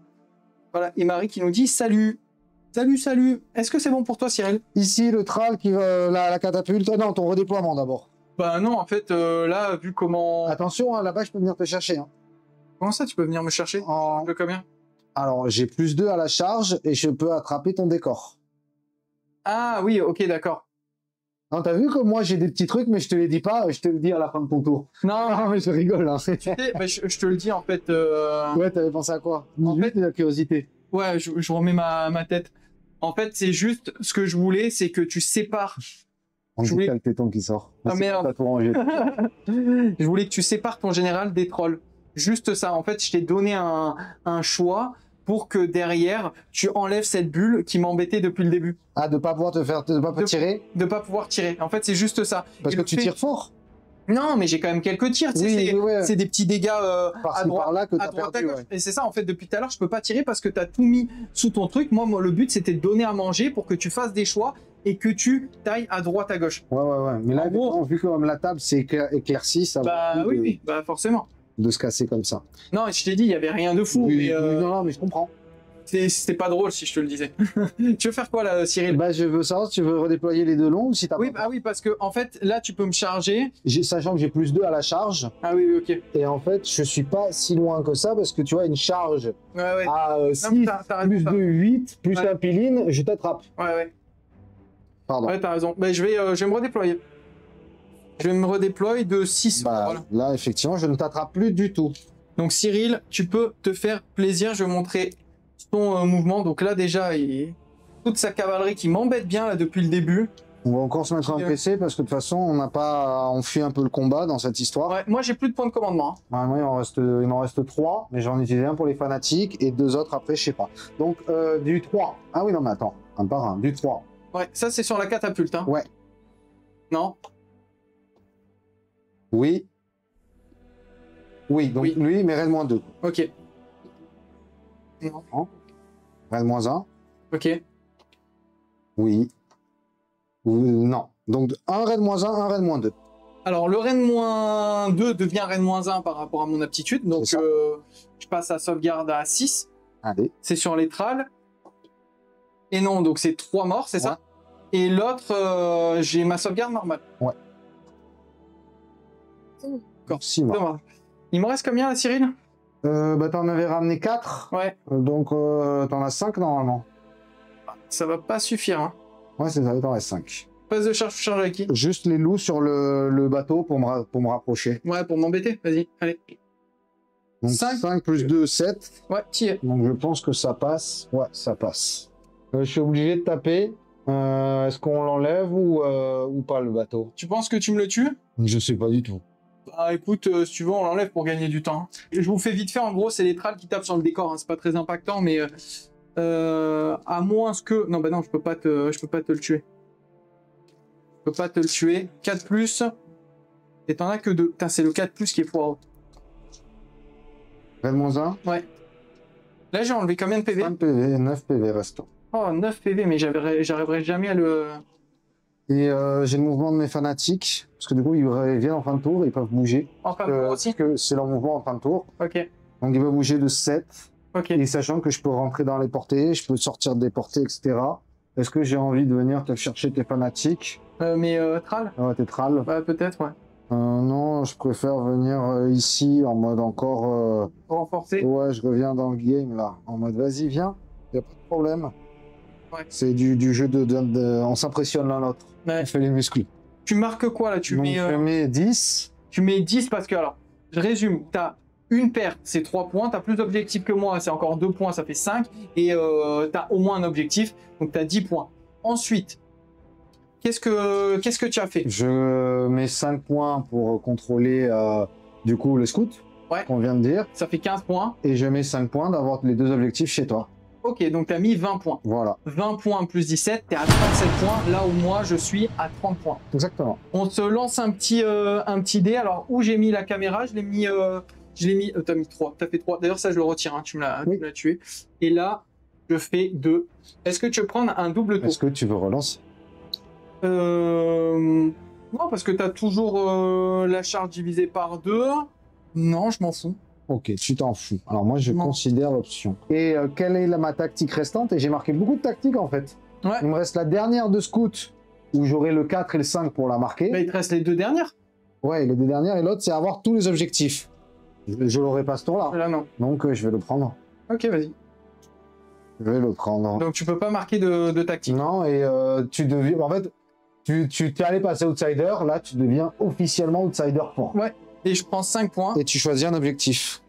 Voilà, et Marie qui nous dit salut. Salut. Est-ce que c'est bon pour toi, Cyril? Ici, le tral qui la catapulte. Non, ton redéploiement d'abord. Bah non, en fait, là, vu comment... Attention, hein, là-bas, je peux venir te chercher. Hein. Comment ça, tu peux venir me chercher? De combien? Alors, j'ai +2 à la charge et je peux attraper ton décor. Ah oui, ok, d'accord. Non, t'as vu comme moi, j'ai des petits trucs, mais je te les dis pas, je te le dis à la fin de ton tour. Non, mais je rigole. Hein. Tu sais, bah, je te le dis, en fait... Ouais, t'avais pensé à quoi? En fait, la curiosité. Ouais, je remets ma tête. En fait, c'est juste, ce que je voulais, c'est que tu sépares... On dit le téton qui sort. Ah merde. Pas tout rangé. Je voulais que tu sépares ton général des trolls. Juste ça. En fait, je t'ai donné un choix pour que derrière, tu enlèves cette bulle qui m'embêtait depuis le début. Ah, de pas pouvoir tirer? De pas pouvoir tirer. En fait, c'est juste ça. Parce que tu tires fort? Non, mais j'ai quand même quelques tirs. Oui, c'est des petits dégâts à droite, par là que à droite, à gauche. Ouais. Et c'est ça, en fait, depuis tout à l'heure, je peux pas tirer parce que tu as tout mis sous ton truc. Moi, le but, c'était de donner à manger pour que tu fasses des choix et que tu tailles à droite, à gauche. Ouais. Mais là, gros, vu que comme la table s'est éclaircie, ça va. Oui, bah forcément. De se casser comme ça. Non, je t'ai dit, il y avait rien de fou. Oui, non, mais je comprends. C'était pas drôle si je te le disais. Tu veux faire quoi là, Cyril? Bah, je veux savoir si tu veux redéployer les deux longs ou si t'as. Oui, oui, parce que en fait, là, tu peux me charger. Sachant que j'ai +2 à la charge. Ah oui, ok. Et en fait, je suis pas si loin que ça parce que tu vois, une charge à 6, +2, 8, plus un piline, je t'attrape. Ouais. Pardon. Ouais, t'as raison. Mais je vais me redéployer. Je vais me redéployer de 6. Bah, voilà. Là, effectivement, je ne t'attrape plus du tout. Donc, Cyril, tu peux te faire plaisir. Je vais montrer son mouvement. Donc là, déjà, toute sa cavalerie qui m'embête bien là depuis le début. On va encore se mettre en PC parce que de toute façon, on fuit un peu le combat dans cette histoire. Ouais, moi, j'ai plus de points de commandement. Hein. Ouais, moi, il m'en reste 3, mais j'en utilise un pour les fanatiques et 2 autres après, je sais pas. Donc, du 3. Ah oui, non, mais attends, un par un. Du 3. Ouais, ça, c'est sur la catapulte. Hein. Ouais. Non. Oui. Oui, donc lui, mais Rennes-2. Ok. Non. Rennes-1. Ok. Oui. Non. Donc, un Rennes-1, un Rennes-2. Alors, le Rennes-2 devient Rennes-1 par rapport à mon aptitude. Donc, je passe à sauvegarde à 6. Allez. C'est sur les trals. Et non, donc c'est 3 morts, c'est ça? Et l'autre, j'ai ma sauvegarde normale. Ouais. D'accord. 6 morts. Il me reste combien, là, Cyril? Bah, t'en avais ramené 4. Ouais. Donc, t'en as 5 normalement. Ça va pas suffire, hein. Ouais, c'est ça, t'en as 5. Passe de charge avec qui? Juste les loups sur le bateau pour me rapprocher. Ouais, pour m'embêter. Vas-y, allez. Donc 5 plus 2, 7. Ouais, tiens. Donc je pense que ça passe. Ouais, ça passe. Je suis obligé de taper. Est-ce qu'on l'enlève ou pas le bateau? Tu penses que tu me le tues? Je sais pas du tout. Bah écoute, si tu veux, on l'enlève pour gagner du temps. Je vous fais vite fait, en gros, c'est les trals qui tapent sur le décor. Hein. C'est pas très impactant, mais à moins que... Non, bah non, je peux pas te le tuer. Je peux pas te le tuer. 4+. Et t'en as que 2. Putain, c'est le 4+ qui est foireux. Rennes-1? Ouais. Là, j'ai enlevé combien de PV? 5 PV, 9 PV restants. Oh, 9 PV, mais j'arriverai jamais à le... Et j'ai le mouvement de mes fanatiques, parce que du coup, ils viennent en fin de tour, ils peuvent bouger. En fin de tour aussi? Parce que c'est leur mouvement en fin de tour. Ok. Donc, ils peuvent bouger de 7. Ok. Et sachant que je peux rentrer dans les portées, je peux sortir des portées, etc. Est-ce que j'ai envie de venir te chercher tes fanatiques? Mais Tral? Ouais, tes Tral. Ouais, peut-être, ouais. Non, je préfère venir ici en mode encore... Renforcé? Ouais, je reviens dans le game là. En mode vas-y, viens. Y a pas de problème. Ouais. C'est du jeu on s'impressionne l'un l'autre. Ouais. On fait les muscles. Tu marques quoi là? Je mets 10. Tu mets 10 parce que, alors, je résume, tu as une paire, c'est 3 points, tu as plus d'objectifs que moi, c'est encore 2 points, ça fait 5, et tu as au moins un objectif, donc tu as 10 points. Ensuite, qu'est-ce que tu as fait? Je mets 5 points pour contrôler du coup le scout, qu'on vient de dire. Ça fait 15 points. Et je mets 5 points d'avoir les 2 objectifs chez toi. Ok, donc tu as mis 20 points. Voilà. 20 points plus 17, tu es à 37 points, là où moi je suis à 30 points. Exactement. On se lance un petit dé. Alors, où j'ai mis la caméra, je l'ai mis... t'as mis 3, t'as fait 3. D'ailleurs, ça, je le retire, hein, tu me l'as tué. Et là, je fais 2. Est-ce que tu veux prendre un double tour? Est-ce que tu veux relancer? Non, parce que tu as toujours la charge divisée par 2. Non, je m'en fous. Ok, tu t'en fous. Alors moi, je considère l'option. Et quelle est ma tactique restante? Et j'ai marqué beaucoup de tactiques, en fait. Ouais. Il me reste la dernière de scout, où j'aurai le 4 et le 5 pour la marquer. Bah, il te reste les 2 dernières. Ouais, les 2 dernières. Et l'autre, c'est avoir tous les objectifs. Je l'aurai pas ce tour-là. Là, non. Donc, je vais le prendre. Ok, vas-y. Je vais le prendre. Donc, tu peux pas marquer de tactique. Non, et tu deviens... En fait, tu t'es allé passer outsider. Là, tu deviens officiellement outsider point. Ouais. Et je prends 5 points. Et tu choisis un objectif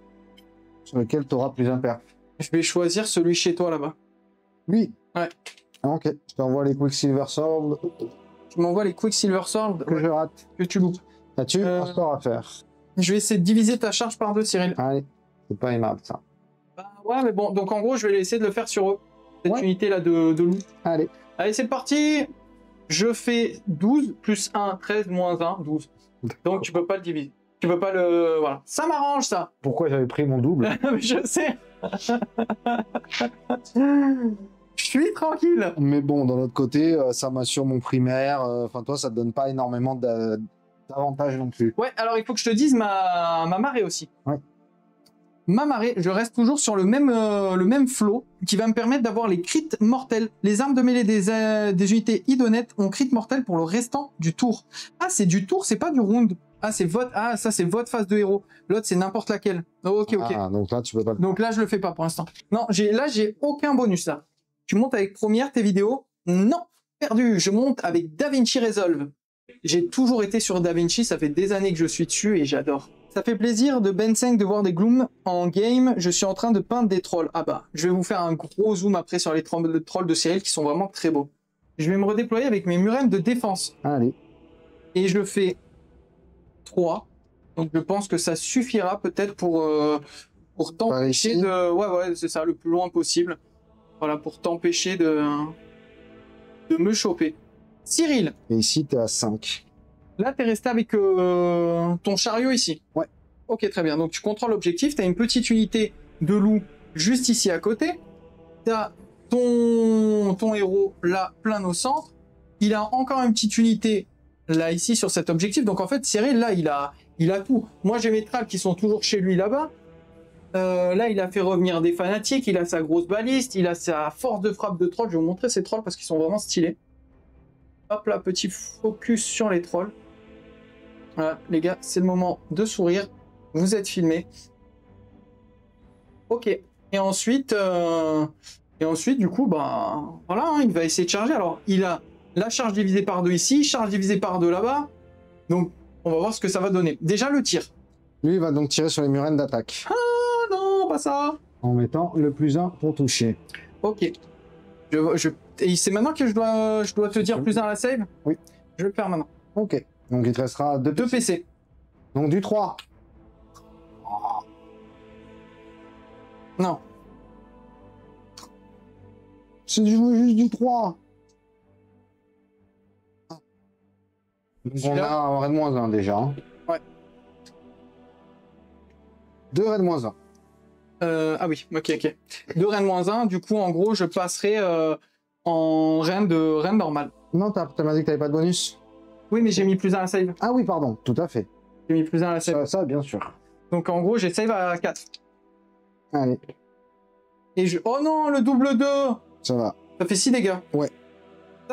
sur lequel tu auras plus imperf. Je vais choisir celui chez toi, là-bas. Oui. Ouais. Ok. Je t'envoie les Quicksilver Sword. Tu m'envoies les Quicksilver Sword. Que je rate. Que tu loupes. As-tu un score à faire? Je vais essayer de diviser ta charge par 2, Cyril. Allez. C'est pas aimable, ça. Bah, ouais, mais bon. Donc, en gros, je vais essayer de le faire sur eux. Cette unité-là de loup. Allez. Allez, c'est parti. Je fais 12 plus 1, 13 moins 1, 12. Donc, tu peux pas le diviser. Tu peux pas le... Voilà. Ça m'arrange, ça. Pourquoi j'avais pris mon double? Je sais. Je suis tranquille. Mais bon, d'un autre côté, ça m'assure mon primaire. Enfin, toi, ça te donne pas énormément d'avantages non plus. Ouais, alors il faut que je te dise ma marée aussi. Ouais. Ma marée, je reste toujours sur le même flow qui va me permettre d'avoir les crits mortels. Les armes de mêlée des unités idonettes ont crit mortel pour le restant du tour. Ah, c'est du tour, c'est pas du round. Ah, ça c'est votre phase de héros. L'autre c'est n'importe laquelle. Oh, ok. Ah, donc là tu peux pas. Donc là je le fais pas pour l'instant. Non, là j'ai aucun bonus là. Tu montes avec première tes vidéos? Non, perdu. Je monte avec DaVinci Resolve. J'ai toujours été sur DaVinci, ça fait des années que je suis dessus et j'adore. Ça fait plaisir de Ben5 de voir des glooms en game. Je suis en train de peindre des trolls. Ah bah, je vais vous faire un gros zoom après sur les trolls de Cyril qui sont vraiment très beaux. Je vais me redéployer avec mes murènes de défense. Allez. Et je fais 3. Donc je pense que ça suffira peut-être pour t'empêcher de... Ouais, c'est ça, le plus loin possible. Voilà, pour t'empêcher de me choper. Cyril. Et ici, t'es à 5. Là, t'es resté avec ton chariot ici. Ouais. Ok, très bien. Donc, tu contrôles l'objectif. T'as une petite unité de loup juste ici à côté. T'as ton héros là, plein au centre. Il a encore une petite unité là, ici, sur cet objectif. Donc, en fait, Cyril, là, il a tout. Moi, j'ai mes tralls qui sont toujours chez lui là-bas. Là, il a fait revenir des fanatiques. Il a sa grosse baliste. Il a sa force de frappe de troll. Je vais vous montrer ces trolls parce qu'ils sont vraiment stylés. Hop là, petit focus sur les trolls. Voilà, les gars, c'est le moment de sourire. Vous êtes filmés. Ok. Et ensuite, du coup, bah, voilà, hein, il va essayer de charger. Alors, il a la charge divisée par 2 ici, charge divisée par 2 là-bas. Donc, on va voir ce que ça va donner. Déjà, le tir. Lui, il va donc tirer sur les murènes d'attaque. Ah non, pas ça. En mettant le +1 pour toucher. Ok. Et c'est maintenant que je dois te dire +1 à la save? Oui. Je vais le faire maintenant. Ok. Donc il te restera 2 PC. Donc du 3. Non. C'est juste du 3. Donc on a un raid -1 déjà. Hein. Ouais. 2 raids -1. Ah oui, ok. 2 reines -1, du coup, en gros, je passerai en reine normale. Non, t'as m'as dit que t'avais pas de bonus. Oui, mais j'ai mis +1 à la save. Ah oui, pardon, tout à fait. J'ai mis +1 à la save. Ça, bien sûr. Donc, en gros, j'ai save à 4. Allez. Et oh non, le double 2. Ça va. Ça fait 6 dégâts. Ouais.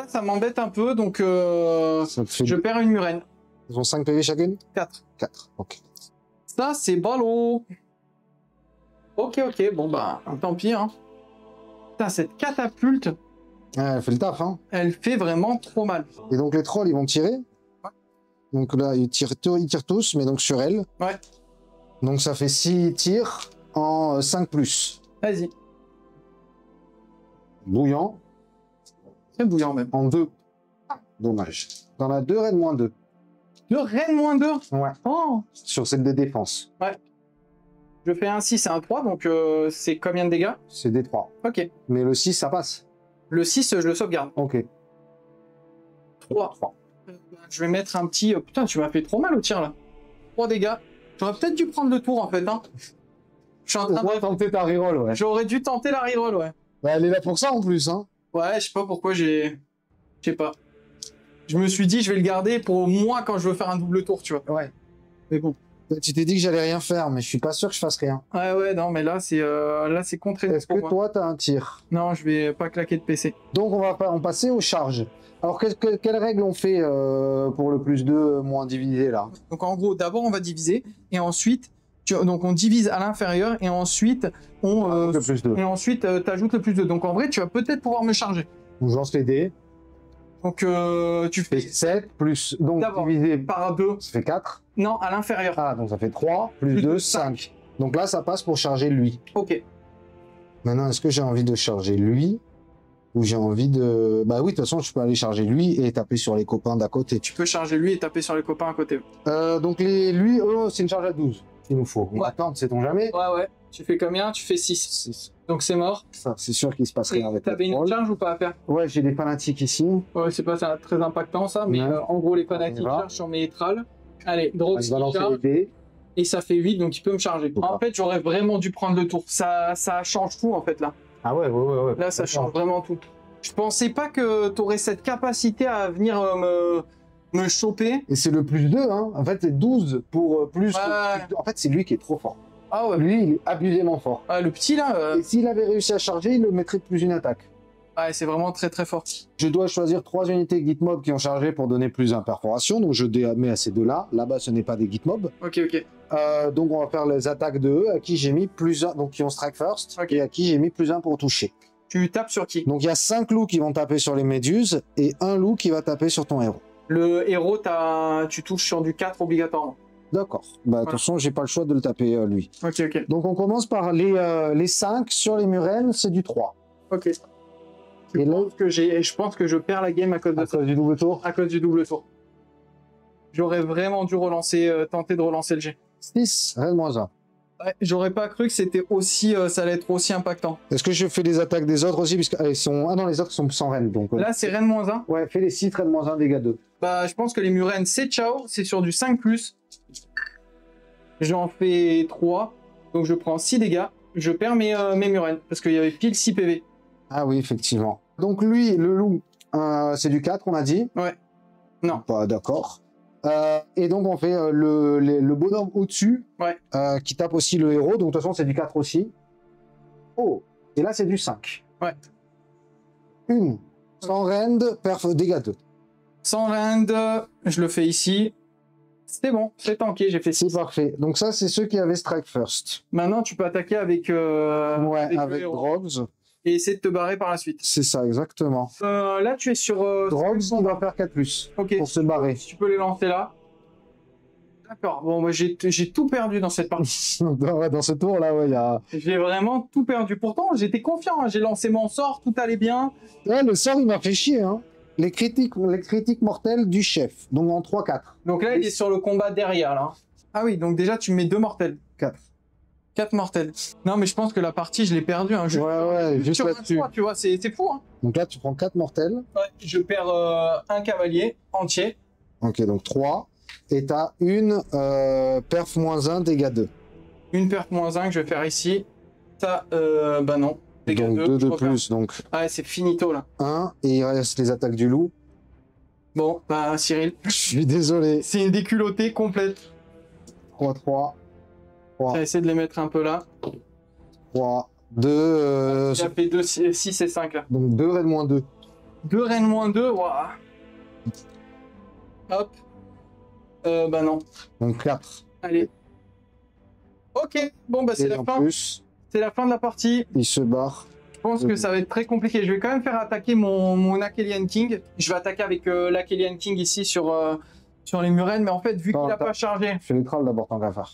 Ça m'embête un peu, donc je perds une murène. Ils ont 5 PV chacune? 4. 4, ok. Ça, c'est ballot. Ok, bon, bah, tant pis, hein. Putain, cette catapulte, Elle fait le taf, hein. Elle fait vraiment trop mal. Et donc les trolls, ils vont tirer. Ouais. Donc là, ils tirent tous, mais donc sur elle. Ouais. Donc ça fait 6 tirs en 5+. Vas-y. Bouillant. C'est bouillant même. En 2. Dommage. T'en as 2 raids moins 2. 2 reines moins 2. Ouais. Oh. Sur celle de défense. Ouais. Je fais un 6 et un 3, donc c'est combien de dégâts? C'est des 3. Ok. Mais le 6, ça passe. Le 6, je le sauvegarde. Ok. 3. Je vais mettre un petit... putain, tu m'as fait trop mal au tir, là. 3 dégâts. J'aurais peut-être dû prendre le tour, en fait, hein. Je suis en train de tenter ta reroll, ouais. J'aurais dû tenter la reroll, ouais. Bah, elle est là pour ça, en plus, hein. Ouais, je sais pas pourquoi j'ai... Je sais pas. Je me suis dit, je vais le garder pour moi quand je veux faire un double tour, tu vois. Ouais. Mais bon. Tu t'es dit que j'allais rien faire, mais je suis pas sûr que je fasse rien. Ouais, non, mais là, c'est contre. Est-ce que toi, t'as un tir? Non, je vais pas claquer de PC. Donc, on va passer aux charges. Alors, quelles règles on fait pour le +2 moins divisé, là? Donc, en gros, d'abord, on va diviser, et ensuite, donc on divise à l'inférieur, et ensuite, le +2. Et ensuite, t'ajoutes le +2. Donc, en vrai, tu vas peut-être pouvoir me charger. Donc, je lance les dés. Donc, tu fais 7 plus, donc divisé par 2. Ça fait 4. Non, à l'inférieur. Ah, donc ça fait 3 plus 2, 5. Donc là, ça passe pour charger lui. Ok. Maintenant, est-ce que j'ai envie de charger lui? Ou j'ai envie de... Bah oui, de toute façon, je peux aller charger lui et taper sur les copains d'à côté. Tu peux charger lui et taper sur les copains à côté. Donc lui, c'est une charge à 12 qu'il nous faut. On attend, sait-on jamais. Ouais. Tu fais combien? Tu fais 6. Donc c'est mort. Ça, c'est sûr qu'il se passe rien avec T'avais une charge ou pas à faire? Ouais, j'ai des fanatiques ici. Ouais, c'est pas très impactant ça, mais en gros, les fanatiques chargent sur mes étrales. Allez, Drox charge. Et ça fait 8, donc il peut me charger. En fait, j'aurais vraiment dû prendre le tour. Ça change tout en fait là. Ah ouais. Là, ça change vraiment tout. Je pensais pas que t'aurais cette capacité à venir me choper. Et c'est le +2, hein. En fait, c'est 12 pour plus. En fait, c'est lui qui est trop fort. Ah ouais. Lui, il est abusément fort. Ah, le petit là. Et s'il avait réussi à charger, il le mettrait plus une attaque. Ouais, c'est vraiment très très fort. Je dois choisir 3 unités Gitmob qui ont chargé pour donner plus d'imperforation. Donc je mets à ces deux-là. Là-bas, ce n'est pas des Gitmob. Ok. Donc on va faire les attaques de eux, à qui j'ai mis +1, donc qui ont strike first, et à qui j'ai mis +1 pour toucher. Tu tapes sur qui? Donc il y a 5 loups qui vont taper sur les méduses et 1 loup qui va taper sur ton héros. Le héros, tu touches sur du 4 obligatoirement. D'accord. Bah, de toute façon, j'ai pas le choix de le taper lui. Ok. Donc on commence par les 5 sur les murennes, c'est du 3. Ok. Je pense que je perds la game à cause de ça. À cause du double tour. À cause du double tour. J'aurais vraiment dû tenter de relancer le jet. 6, raid -1. Ouais, j'aurais pas cru que c'était aussi, ça allait être aussi impactant. Est-ce que je fais les attaques des autres aussi puisque sont... Ah non, les autres sont sans reine. Donc, là, c'est reine -1. Ouais, fais les 6 reine -1, dégâts 2. Bah, je pense que les murennes, c'est ciao. C'est sur du 5+. J'en fais 3. Donc, je prends 6 dégâts. Je perds mes murennes parce qu'il y avait pile 6 PV. Ah oui, effectivement. Donc lui, le loup, c'est du 4, on a dit. Ouais. Non. Pas d'accord. Et donc on fait le bonhomme au-dessus, qui tape aussi le héros. Donc de toute façon, c'est du 4 aussi. Oh, et là, c'est du 5. Ouais. Une. Sans rend, dégâts 2. Sans rend, je le fais ici. C'était bon, c'est tanké, j'ai fait 6. C'est parfait. Donc ça, c'est ceux qui avaient strike first. Maintenant, tu peux attaquer avec avec Drogs. Et essayer de te barrer par la suite. C'est ça, exactement. Là, tu es sur... Drogs, on va faire 4+, pour se barrer. Tu peux les lancer là. D'accord, bon, moi j'ai tout perdu dans cette partie. Dans ce tour-là, ouais, il y a... J'ai vraiment tout perdu. Pourtant, j'étais confiant, hein. J'ai lancé mon sort, tout allait bien. Ouais, le sort, il m'a fait chier, hein. Les critiques mortelles du chef, donc en 3-4. Donc là, il est sur le combat derrière, là. Ah oui, donc déjà, tu mets 2 mortels. 4 mortels. Non, mais je pense que la partie, je l'ai perdue. Hein. Ouais, juste là-dessus. Tu vois, c'est fou. Hein. Donc là, tu prends 4 mortels. Ouais, je perds un cavalier entier. Ok, donc 3. Et t'as une perf -1, dégâts 2. Une perf -1 que je vais faire ici. Ça, bah non. Dégâts donc 2 de plus, donc... Ouais, c'est finito, là. 1, et il reste les attaques du loup. Bon, bah Cyril. Je suis désolé. C'est une déculottée complète. 3. On va essayer de les mettre un peu là. 3, 2... Ça fait 2, 6 et 5 là. Donc 2 reines -2. 2 reines -2, waouh. Hop. Bah non. Donc 4. Allez. Ok, bon bah c'est la fin. Plus, c'est la fin de la partie. il se barre. Je pense que ça va être très compliqué. Je vais quand même faire attaquer mon Akhelian King. Je vais attaquer avec l'Akhelian King ici sur les Murennes, mais en fait, vu qu'il n'a pas chargé... Fais les trolls d'abord, tant qu'à faire.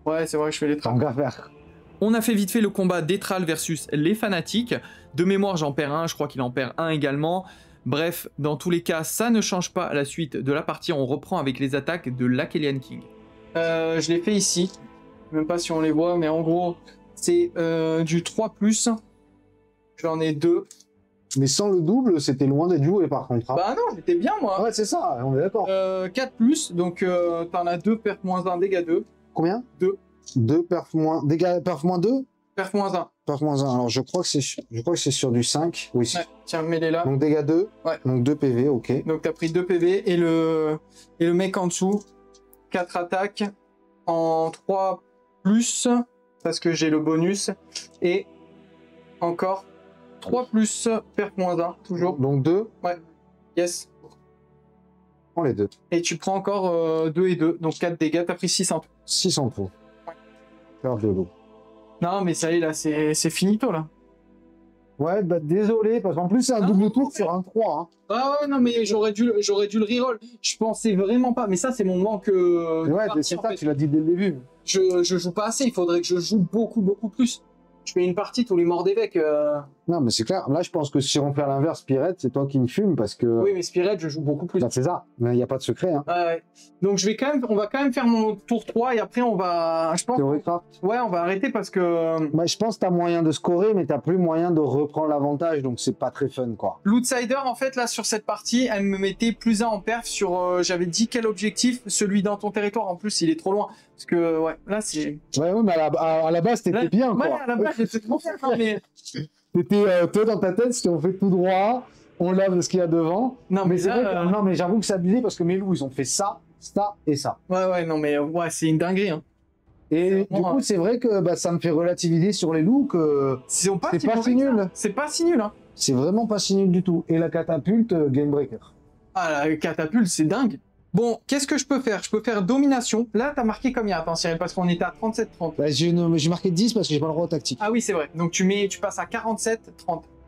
Ouais, c'est vrai que je fais les trolls. Tant qu'à faire. On a fait vite fait le combat des Thralls versus les Fanatiques. De mémoire, j'en perds un, je crois qu'il en perd un également. Bref, dans tous les cas, ça ne change pas la suite de la partie. On reprend avec les attaques de l'Akhelian King. Je l'ai fait ici. Même pas si on les voit, mais en gros, c'est du 3+. J'en ai 2. Mais sans le double, c'était loin d'être joué par contre. Hein. Bah non, j'étais bien moi. Ouais, c'est ça, on est d'accord. 4+, donc t'en as 2, perf -1, dégâts 2. Combien? 2. 2 perf moins... Dégâts perf moins 2? Perf -1. Perf moins 1. Alors je crois que c'est sur du 5. Oui. Ouais, tiens, mets-les là. Donc dégâts 2. Ouais. Donc 2 PV, ok. Donc t'as pris 2 PV et le mec en dessous, 4 attaques en 3+, parce que j'ai le bonus, et encore 3+, perf -1, toujours. Donc 2. Ouais, yes. Prends les 2. Et tu prends encore 2 et 2, donc 4 dégâts, t'as pris 6 en tout. 6 en tout. Ouais. Faire de l'eau. Non mais ça y est là, c'est finito là. Ouais, bah désolé, parce qu'en plus c'est un double tour sur un 3. Hein. Ah ouais, non mais j'aurais dû le reroll. Je pensais vraiment pas, mais ça c'est mon manque de Ouais, partie, c'est en ça, fait. tu l'as dit dès le début. Je joue pas assez, il faudrait que je joue beaucoup plus. Je fais une partie tous les morts d'évêque. Non, mais c'est clair. Là, je pense que si on fait à l'inverse, Pirate, c'est toi qui me fume parce que. Oui, mais Spirit, je joue beaucoup plus. Bah, c'est ça. Mais il n'y a pas de secret. Hein. Ouais. Donc on va quand même faire mon tour 3 et après on va. Je pense. Théorie-craft. Ouais, on va arrêter parce que. Bah, je pense que tu as moyen de scorer, mais tu n'as plus moyen de reprendre l'avantage, donc c'est pas très fun, quoi. L'outsider, en fait, là, sur cette partie, elle me mettait +1 en perf sur. J'avais dit quel objectif? Celui dans ton territoire. En plus, il est trop loin. Parce que, ouais, là, c'est. Ouais, oui, mais à la base, t'étais bien, quoi. Ouais, à la base, j'étais trop bien, hein, mais. T'étais, toi, dans ta tête, si on fait tout droit, on lave ce qu'il y a devant. Non, mais c'est là, vrai que, non, mais j'avoue que c'est abusé parce que mes loups, ils ont fait ça, ça et ça. Ouais, non, mais ouais, c'est une dinguerie, hein. Et du coup, c'est vrai que bah, ça me fait relativiser sur les loups que c'est pas si nul. C'est pas si nul, hein. C'est vraiment pas si nul du tout. Et la catapulte, game breaker. Ah, la catapulte, c'est dingue. Bon, qu'est-ce que je peux faire? Je peux faire domination. Là, t'as marqué combien? Attends, Cyril, parce qu'on était à 37-30. Bah, j'ai marqué 10 parce que j'ai pas le droit au tactique. Ah oui, c'est vrai. Donc tu passes à 47-30.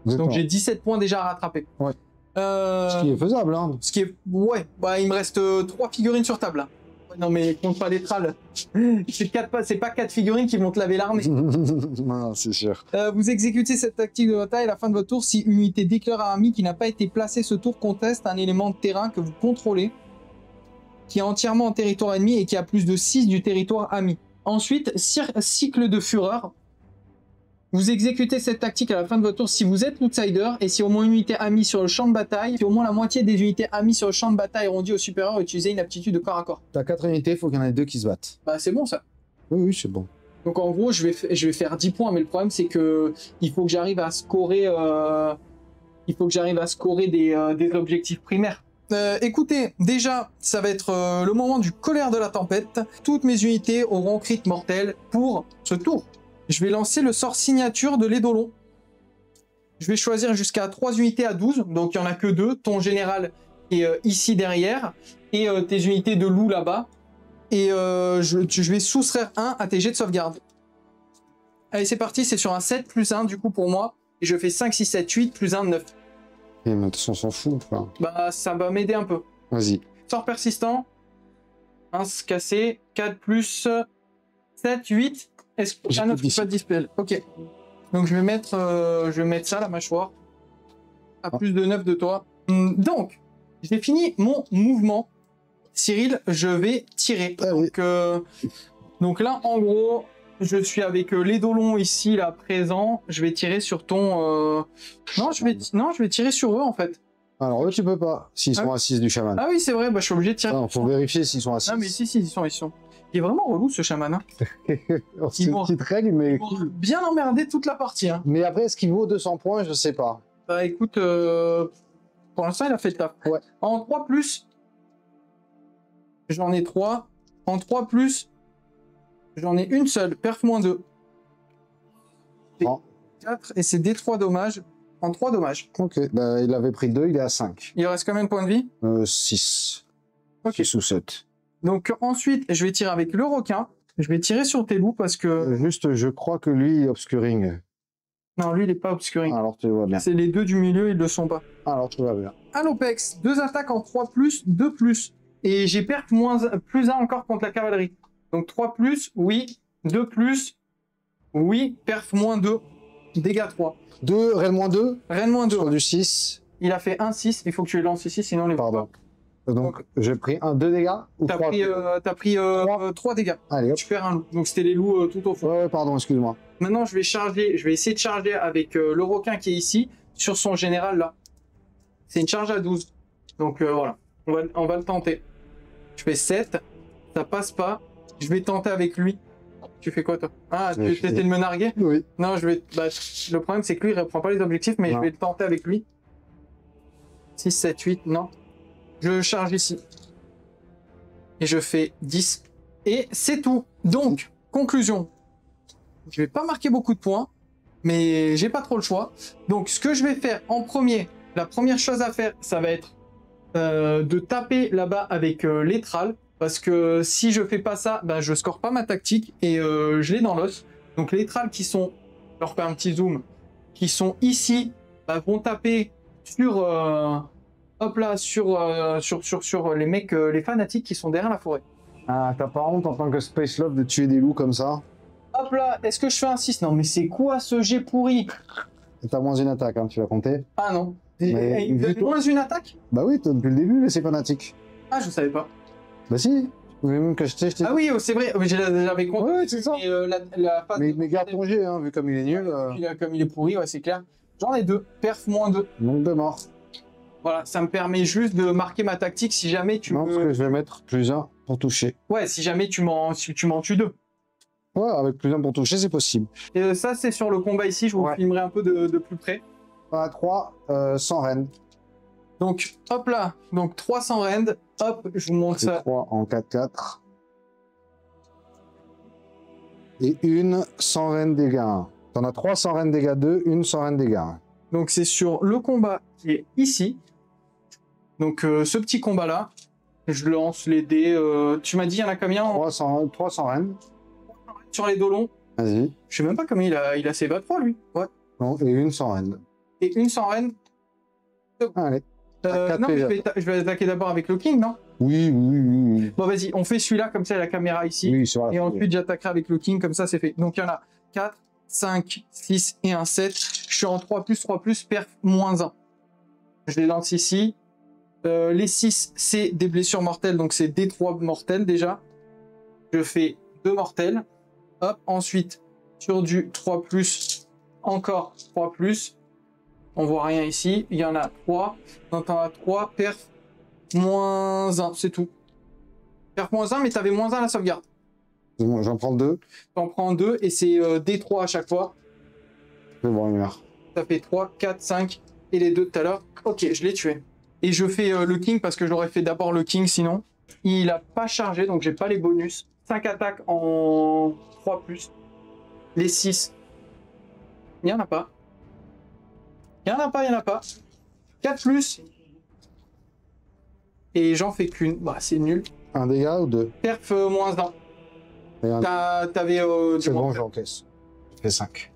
Donc j'ai 17 points déjà à rattraper. Ouais. Ce qui est faisable, hein. Ce qui est... Ouais, bah il me reste 3 figurines sur table, là. Non mais compte pas les tralles. C'est pas 4 figurines qui vont te laver l'armée. Non, c'est sûr. Vous exécutez cette tactique de bataille à la fin de votre tour si une unité d'éclair à ami qui n'a pas été placée ce tour conteste un élément de terrain que vous contrôlez, qui est entièrement en territoire ennemi et qui a plus de 6 du territoire ami. Ensuite, cycle de fureur. Vous exécutez cette tactique à la fin de votre tour si vous êtes l'outsider et si au moins une unité amie sur le champ de bataille, si au moins la moitié des unités amies sur le champ de bataille ont dit au supérieur d'utiliser une aptitude de corps à corps. T'as 4 unités, il faut qu'il y en ait 2 qui se battent. Bah c'est bon ça. Oui, c'est bon. Donc en gros, je vais faire 10 points, mais le problème c'est que il faut que j'arrive à scorer, des objectifs primaires. Écoutez, déjà, ça va être le moment du colère de la tempête. Toutes mes unités auront crit mortel pour ce tour. Je vais lancer le sort signature de l'Eidolon. Je vais choisir jusqu'à 3 unités à 12, donc il n'y en a que 2. Ton général est ici derrière, et tes unités de loup là-bas. Et je vais soustraire 1 à tes jets de sauvegarde. Allez, c'est parti, c'est sur un 7 plus 1 du coup pour moi. Et je fais 5, 6, 7, 8 plus 1, 9. Et mais de toute façon, on s'en fout. Enfin. Bah, ça va m'aider un peu. Vas-y. Sort persistant. 1 cassé. 4 plus 7, 8. Ah non, pas de dispel. Ok. Donc je vais mettre ça, la mâchoire. À plus de 9 de toi. Donc, j'ai fini mon mouvement. Cyril, je vais tirer. Ah, oui. Donc là, en gros, je suis avec l'Eidolon ici, là, présent. Je vais tirer sur ton... Non, je vais tirer sur eux, en fait. Alors eux, tu peux pas, s'ils sont à 6 du chaman. Ah oui, c'est vrai, bah, je suis obligé de tirer. Non, faut vérifier s'ils sont à 6. Ah mais si, ils sont. Il est vraiment relou, ce chaman. Hein. C'est une petite règle, mais... Bien emmerdé toute la partie. Hein. Mais après, est-ce qu'il vaut 200 points? Je sais pas. Bah écoute, pour l'instant, il a fait le taf. Ouais. En 3+, j'en ai 3. En 3+, j'en ai une seule. Perf -2. Oh. 4, et c'est D3 dommages. En 3 dommages. Ok, bah, il avait pris 2, il est à 5. Il reste combien de points de vie? 6. Ok. 6 ou 7. Donc ensuite, je vais tirer avec le requin. Je vais tirer sur tes loups parce que... Juste, je crois que lui, obscuring. Non, lui, il est pas obscuré. Alors tu vois bien. C'est les deux du milieu, ils le sont pas. Alors tu vois bien. À l'Opex, 2 attaques en 3+, 2+. Et j'ai perf plus 1 encore contre la cavalerie. Donc 3+, oui. 2+, oui. Perf -2. Dégâts 3. 2, Rennes -2. Rennes -2. Sur du 6. Il a fait 1-6. Il faut que tu lances ici, sinon les. Pardon. Donc j'ai pris 2 dégâts ou T'as pris 3 dégâts. Allez hop. Tu perds un loup. Donc c'était les loups tout au fond. Ouais, pardon, excuse-moi. Maintenant, je vais essayer de charger avec le requin qui est ici, sur son général là. C'est une charge à 12. Donc voilà, on va le tenter. Je fais 7, ça passe pas. Je vais tenter avec lui. Tu fais quoi toi? Ah, tu essaies de me narguer? Oui. Non, le problème c'est que lui il reprend pas les objectifs, mais je vais le tenter avec lui. 6, 7, 8, non. Je charge ici. Et je fais 10. Et c'est tout. Donc, conclusion. Je vais pas marquer beaucoup de points, mais j'ai pas trop le choix. Donc, ce que je vais faire en premier, la première chose à faire, ça va être de taper là-bas avec l'étral. Parce que si je fais pas ça, ben, je score pas ma tactique et je l'ai dans l'os. Donc, les trals qui sont, je leur fais un petit zoom, qui sont ici, ben, vont taper sur... hop là, sur les mecs, les fanatiques qui sont derrière la forêt. Ah, t'as pas honte en tant que Space Love de tuer des loups comme ça? Hop là, est-ce que je fais un 6? Non, mais c'est quoi ce jet pourri? T'as moins une attaque, hein, tu vas compter. Ah non. Mais Il donne moins une attaque? Bah oui, depuis le début, c'est fanatique. Ah, je savais pas. Bah si, même que je t'ai... Ah oui, c'est vrai, j'avais compris. Ouais, c'est ça. Et, la phase mais garde ton jet, hein, vu comme il est nul. Comme il est pourri, ouais, c'est clair. J'en ai 2, perf -2. Donc de mort. Voilà, ça me permet juste de marquer ma tactique si jamais tu Non, parce que je vais mettre +1 pour toucher. Ouais, si jamais tu m'en tues 2. Ouais, avec +1 pour toucher, c'est possible. Et ça, c'est sur le combat ici, je vous filmerai un peu de plus près. À 3, 100 rend. Donc, hop là, donc 300 rend, hop, je vous montre ça. 3 en 4-4. Et une 100 rend dégâts 1. T'en as 3 100 rend dégâts 2, une 100 rend dégâts 1. Donc c'est sur le combat qui est ici. Donc ce petit combat là, je lance les dés. Tu m'as dit il y en a combien? 300 rend. Sur les dos longs. Vas-y. Je sais même pas combien il a ses 23 lui. Ouais. Non, et une 100 rend. Et une 100 rend. Allez. Non, mais je vais attaquer d'abord avec le king, non? Oui. Bon, vas-y, on fait celui-là, comme ça, la caméra ici. Oui, sur la et ensuite, j'attaquerai avec le king, comme ça, c'est fait. Donc, il y en a 4, 5, 6 et un 7. Je suis en 3+, perf -1. Je les lance ici. Les 6, c'est des blessures mortelles, donc c'est des 3 mortels déjà. Je fais 2 mortels. Hop, ensuite, sur du 3+, encore 3+. On voit rien ici. Il y en a 3. Donc, on a 3. Perf -1. C'est tout. Perf -1, mais tu avais -1 à la sauvegarde. Bon, j'en prends 2. T'en prends 2 et c'est D3 à chaque fois. Je vais voir une heure. Ça fait 3, 4, 5 et les 2 de tout à l'heure. Ok, je l'ai tué. Et je fais le king parce que j'aurais fait d'abord le king sinon. Il a pas chargé, donc j'ai pas les bonus. 5 attaques en 3+. Les 6. Il n'y en a pas. Il n'y en a pas. 4+. Et j'en fais qu'une. Bah, c'est nul. Un dégât ou 2? Perf -1. T'avais c'est bon, j'encaisse. Je fais 5.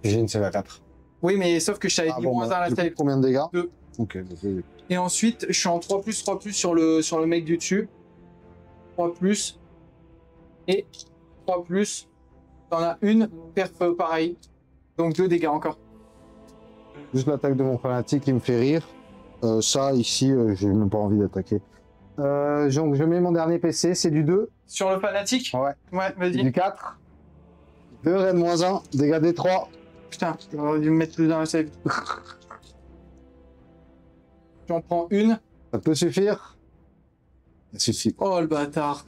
J'ai une CV à 4. Oui, mais sauf que je t'avais dit -1 à la tête. Combien de dégâts? 2. Ok. Et ensuite, je suis en 3+, sur le mec du dessus. 3+. Et 3+. T'en as une. Perf pareil. Donc 2 dégâts encore. Juste l'attaque de mon fanatique qui me fait rire. Ça, ici, j'ai même pas envie d'attaquer. Donc, je mets mon dernier PC, c'est du 2. Sur le fanatique? Ouais. Ouais, vas-y. Du 4. 2 Rennes -1, dégâts des 3. Putain, j'aurais dû me mettre plus dans la save. J'en prends une. Ça peut suffire? Ça suffit. Oh le bâtard.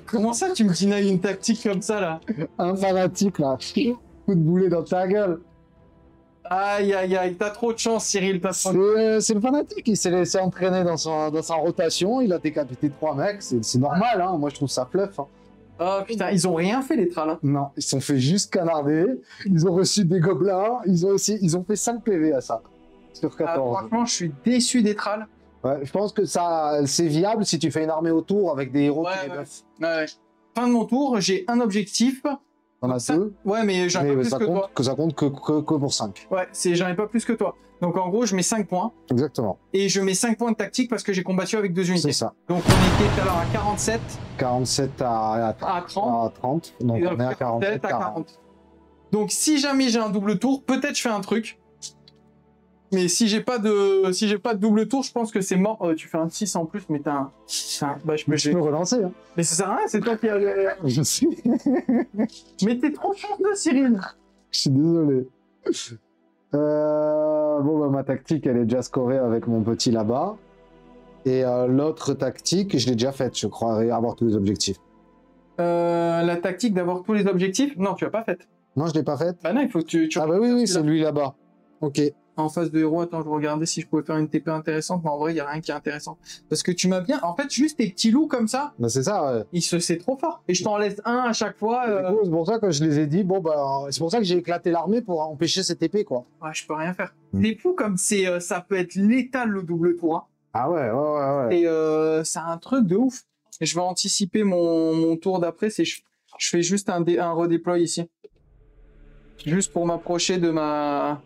Comment ça tu me denies une tactique comme ça là? Un fanatique là. Coup de boulet dans ta gueule. Aïe aïe aïe, t'as trop de chance Cyril, C'est le fanatique, il s'est laissé entraîner dans sa rotation, il a décapité 3 mecs, c'est normal, hein. Moi je trouve ça fluff. Hein. Oh putain, ils ont rien fait les trals. Hein. Non, ils se sont fait juste canarder, ils ont reçu des gobelins, ils ont fait 5 PV à ça, sur 14. Franchement, je suis déçu des trals. Ouais, je pense que c'est viable si tu fais une armée autour avec des héros qui les buffent. Ouais. Fin de mon tour, j'ai un objectif. T'en as 2. Ouais, mais j'en ai pas plus que toi. Ça compte que pour 5. Ouais, j'en ai pas plus que toi. Donc en gros, je mets 5 points. Exactement. Et je mets 5 points de tactique parce que j'ai combattu avec 2 unités. C'est ça. Donc on était tout à l'heure à 47. 47 à 30. Donc on est à 47 à 40. Donc si jamais j'ai un double tour, peut-être je fais un truc. Mais si j'ai pas de double tour, je pense que c'est mort. Tu fais un 6 en plus, mais t'as un... Bah, je peux relancer. Hein. Mais ça sert à rien, c'est toi qui as... Je sais. Mais t'es trop chanceux, Cyril. Je suis désolé. Bon, bah, ma tactique, elle est déjà scorée avec mon petit là-bas. Et l'autre tactique, je l'ai déjà faite, je crois, avoir tous les objectifs. La tactique d'avoir tous les objectifs? Non, tu l'as pas faite. Non, je l'ai pas faite. Bah non, il faut que tu... Ah bah oui, c'est lui là-bas. Ok. En face de héros, attends, je regardais si je pouvais faire une TP intéressante, mais en vrai, il n'y a rien qui est intéressant. Parce que tu m'as bien... En fait, juste tes petits loups comme ça... Bah c'est ça, ouais. C'est trop fort. Et je t'en laisse un à chaque fois. C'est pour ça que je les ai dit, bon bah... C'est pour ça que j'ai éclaté l'armée pour empêcher cette épée, quoi. Ouais, je peux rien faire. C'est fou comme c'est... ça peut être létal, le double tour. Hein. Ah ouais. Et c'est un truc de ouf. Et je vais anticiper mon tour d'après, c'est... Je fais juste un redéploy ici. Juste pour m'approcher de ma...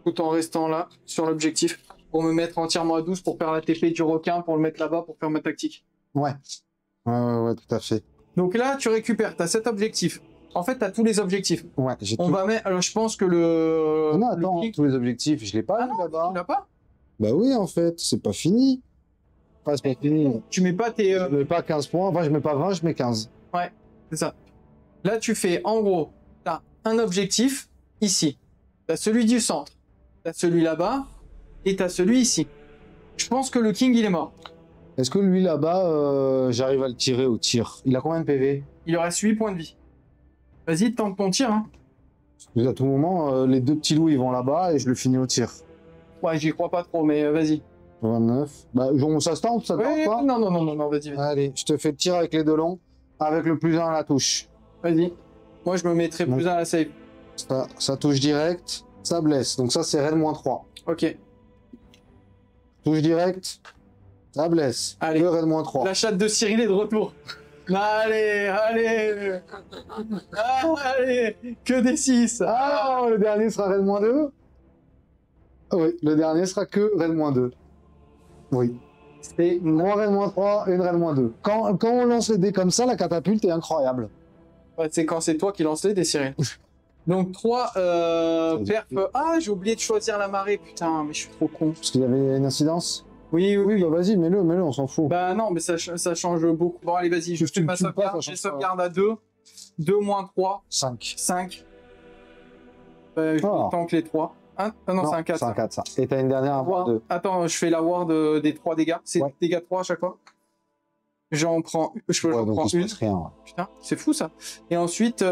Tout en restant là, sur l'objectif. Pour me mettre entièrement à 12 pour faire la TP du requin, pour le mettre là-bas, pour faire ma tactique. Ouais. Ouais, tout à fait. Donc là, tu récupères, tu as 7 objectifs. En fait, tu as tous les objectifs. Ouais, j'ai tout. Va mettre... Alors, je pense que le... Non, attends, tous les objectifs, je l'ai pas là-bas. Tu l'as pas? Bah oui, en fait, c'est pas fini. Enfin, c'est pas fini. Tu mets pas tes... Je mets pas 15 points, enfin, je mets pas 20, je mets 15. Ouais, c'est ça. Là, tu fais, en gros, tu as un objectif ici. Tu as celui du centre. Tu as celui là-bas. Et tu as celui ici. Je pense que le king, il est mort. Est-ce que lui, là-bas, j'arrive à le tirer au tir? Il a combien de PV? Il lui reste 8 points de vie. Vas-y, tente ton tir. Hein. À tout moment, les deux petits loups, ils vont là-bas et je le finis au tir. Ouais, j'y crois pas trop, mais vas-y. 29. Bah, ça se tente, ça te tente pas? Non, vas-y. Allez, je te fais le tir avec les deux longs, avec le plus 1 à la touche. Vas-y. Moi, je me mettrai plus 1 à la save. Ça touche direct, ça blesse. Donc ça, c'est raid -3. Ok. Touche direct, ça blesse. Allez. Le raid -3. La chatte de Cyril est de retour. Allez. Allez. Que des 6. Ah, le dernier sera raid -2. Oui, le dernier sera que raid -2. Oui. C'est 3 raid -3, une raid -2. Quand on lance les dés comme ça, la catapulte est incroyable. Ouais, c'est quand c'est toi qui lance les dés, Cyril. Donc 3 perf. Ah, j'ai oublié de choisir la marée, putain, mais je suis trop con. Parce qu'il y avait une incidence? Oui, bah vas-y, mets-le, on s'en fout. Bah non, mais ça change beaucoup. Bon, allez, vas-y, je fais ma sauvegarde. J'ai sauvegarde à 2. 2 moins 3. 5. 5. Je tank les 3. Ah non, c'est un 4. C'est un 4, ça. Et t'as une dernière à 2. Attends, je fais la ward des 3 dégâts. C'est dégâts 3 à chaque fois. J'en prends une. J'en prends une. Rien, ouais. Putain, c'est fou ça. Et ensuite,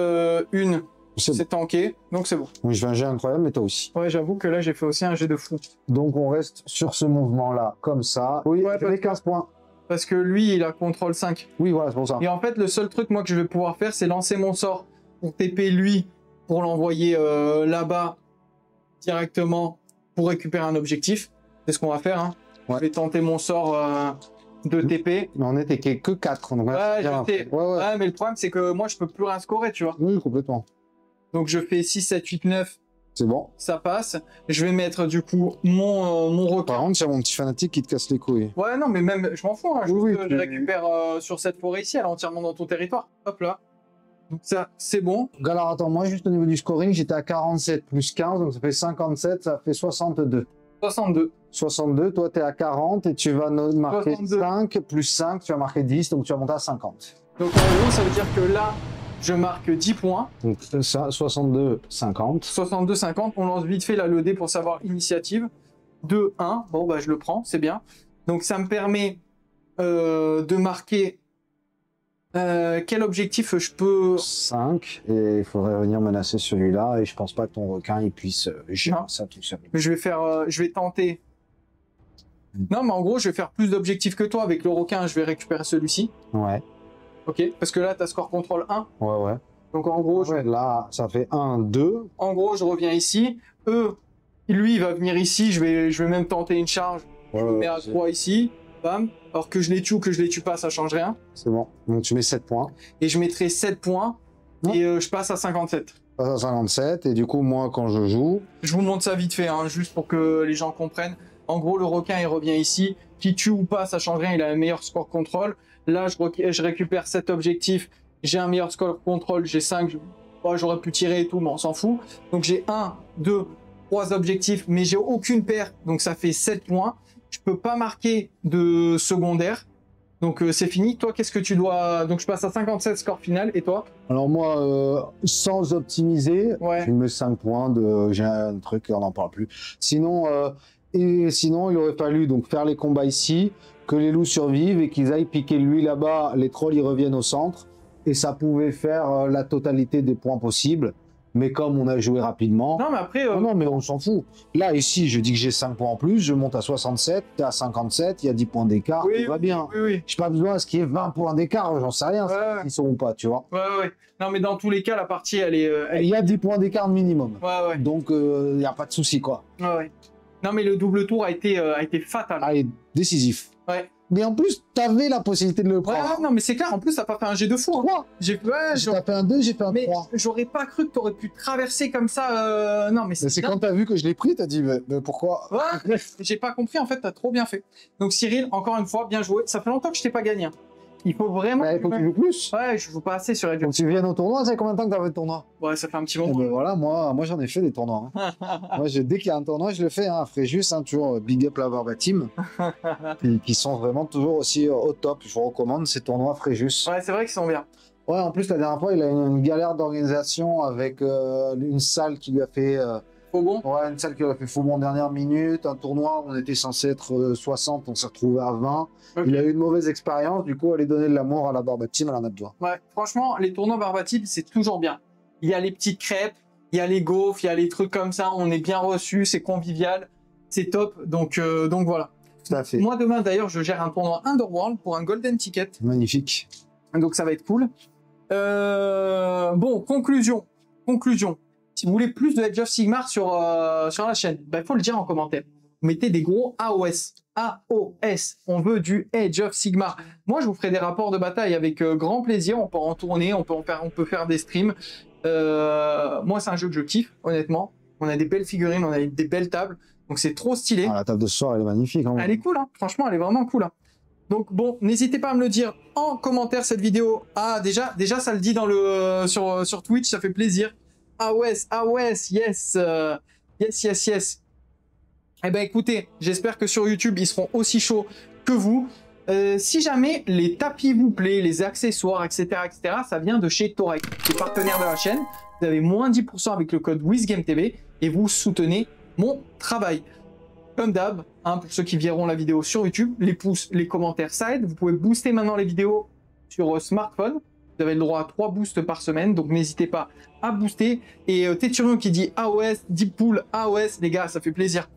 une. C'est tanké, donc c'est bon. Oui, je fais un jet incroyable, mais toi aussi. Ouais, j'avoue que là, j'ai fait aussi un jet de fou. Donc, on reste sur ce mouvement-là, comme ça. Oui, ouais, j'avais 15 points. Parce que lui, il a contrôle 5. Oui, voilà, c'est pour ça. Et en fait, le seul truc, moi, que je vais pouvoir faire, c'est lancer mon sort pour TP lui, pour l'envoyer là-bas directement pour récupérer un objectif. C'est ce qu'on va faire. Hein. Ouais. Je vais tenter mon sort de TP. Mais on était que 4. Donc ouais, ouais, mais le problème, c'est que moi, je peux plus rien scorer, tu vois. Oui, complètement. Donc je fais 6, 7, 8, 9. C'est bon. Ça passe. Je vais mettre du coup mon requin. Par contre, il y a mon petit fanatique qui te casse les couilles. Ouais, non, mais même, je m'en fous. Hein. Je récupère sur cette forêt ici, elle est entièrement dans ton territoire. Hop là. Donc ça, c'est bon. Donc alors attends, moi juste au niveau du scoring, j'étais à 47 plus 15, donc ça fait 57, ça fait 62. 62. 62, toi t'es à 40 et tu vas marquer 62. 5 plus 5, tu vas marquer 10, donc tu vas monter à 50. Donc en gros, ça veut dire que là, je marque 10 points. Donc ça, 62, 50. 62, 50. On lance vite fait là, le dé pour savoir initiative. 2, 1. Bon, bah je le prends, c'est bien. Donc ça me permet de marquer quel objectif je peux... 5. Et il faudrait venir menacer celui-là. Et je pense pas que ton requin il puisse gérer ça tout seul. Mais je vais tenter... Non, mais en gros, je vais faire plus d'objectifs que toi. Avec le requin, je vais récupérer celui-ci. Ouais. Ok, parce que là, tu as score contrôle 1. Ouais. Donc en gros... Là, ça fait 1, 2. En gros, je reviens ici. Lui, il va venir ici. Je vais même tenter une charge. Je me mets à 3 ici. Bam. Alors que je les tue ou que je les tue pas, ça change rien. C'est bon. Donc tu mets 7 points. Et je mettrai 7 points et je passe à 57. Passe à 57 et du coup moi quand je joue... Je vous montre ça vite fait, hein, juste pour que les gens comprennent. En gros, le requin, il revient ici. Qui tue ou pas, ça change rien, il a un meilleur score contrôle. Là, je récupère 7 objectifs, j'ai un meilleur score contrôle, j'ai 5. J'aurais pu tirer et tout, mais on s'en fout. Donc j'ai 1, 2, 3 objectifs, mais j'ai aucune paire, donc ça fait 7 points. Je peux pas marquer de secondaire. Donc c'est fini. Toi, qu'est-ce que tu dois... Donc je passe à 57 score final. Et toi? Alors moi, sans optimiser, je mets 5 points. J'ai un truc, on n'en parle plus. Sinon, il aurait fallu donc faire les combats ici, que les loups survivent et qu'ils aillent piquer lui là-bas. Les trolls, ils reviennent au centre. Et ça pouvait faire la totalité des points possibles. Mais comme on a joué rapidement... Non, mais après... Non, mais on s'en fout. Là, ici, je dis que j'ai 5 points en plus, je monte à 67, t'es à 57, il y a 10 points d'écart, tout va bien. Oui. J'ai pas besoin à ce qu'il y ait 20 points d'écart, j'en sais rien, ils sont ou pas, tu vois. Ouais. Non, mais dans tous les cas, la partie, elle est... Il y a 10 points d'écart minimum. Ouais. Donc, il n'y a pas de souci, quoi. Ouais. Non, mais le double tour a été fatal. Ah, et décisif. Ouais. Mais en plus, t'avais la possibilité de le prendre. Ouais, non, mais c'est clair, en plus, t'as pas fait un G de fou. 3. J'ai fait un 2, j'ai fait un 3. Mais j'aurais pas cru que t'aurais pu traverser comme ça. Non, mais c'est quand t'as vu que je l'ai pris, t'as dit, mais pourquoi? Ouais, j'ai pas compris, en fait, t'as trop bien fait. Donc, Cyril, encore une fois, bien joué. Ça fait longtemps que je t'ai pas gagné. Il faut vraiment... Il faut que tu joues plus. Ouais, je joue pas assez sur Edge. Donc tu viennes au tournoi, ça fait combien de temps que t'as fait le tournoi? Ouais, ça fait un petit moment. Ben voilà, moi j'en ai fait des tournois. Hein. Moi, dès qu'il y a un tournoi, je le fais. Hein. Fréjus, toujours big up la Barba Team. qui sont vraiment toujours aussi au top. Je vous recommande ces tournois Fréjus. Ouais, c'est vrai qu'ils sont bien. Ouais, en plus, la dernière fois, il a une galère d'organisation avec une salle qui lui a fait... Faux bon? Ouais, une salle qui lui a fait faux bon en dernière minute. Un tournoi, on était censé être 60, on s'est retrouvé à 20. Okay. Il a eu une mauvaise expérience, du coup, aller donner de l'amour à la Barba Team, elle en a besoin. Ouais, franchement, les tournois Barba Team, c'est toujours bien. Il y a les petites crêpes, il y a les gaufres, il y a les trucs comme ça, on est bien reçus, c'est convivial, c'est top, donc voilà. Tout à fait. Moi, demain, d'ailleurs, je gère un tournoi Underworld pour un Golden Ticket. Magnifique. Donc, ça va être cool. Bon, conclusion. Si vous voulez plus de Age of Sigmar sur la chaîne, il faut le dire en commentaire. Mettez des gros AOS. AOS. On veut du Age of Sigmar. Moi, je vous ferai des rapports de bataille avec grand plaisir. On peut en tourner, on peut faire des streams. Moi, c'est un jeu que je kiffe, honnêtement. On a des belles figurines, on a des belles tables. Donc, c'est trop stylé. Ah, la table de ce soir, elle est magnifique. Hein. Elle est cool, hein. Franchement, elle est vraiment cool. Hein. Donc, bon, n'hésitez pas à me le dire en commentaire cette vidéo. Ah, déjà ça le dit dans sur Twitch, ça fait plaisir. AOS, yes. Yes. Eh ben écoutez, j'espère que sur YouTube, ils seront aussi chauds que vous. Si jamais les tapis vous plaît, les accessoires, etc., ça vient de chez Torek, les partenaires de la chaîne. Vous avez moins 10% avec le code WizGameTV et vous soutenez mon travail. Comme d'hab, hein, pour ceux qui verront la vidéo sur YouTube, les pouces, les commentaires, ça aide. Vous pouvez booster maintenant les vidéos sur smartphone. Vous avez le droit à 3 boosts par semaine, donc n'hésitez pas à booster. Et Téturion qui dit AOS, Deeppool, AOS, les gars, ça fait plaisir.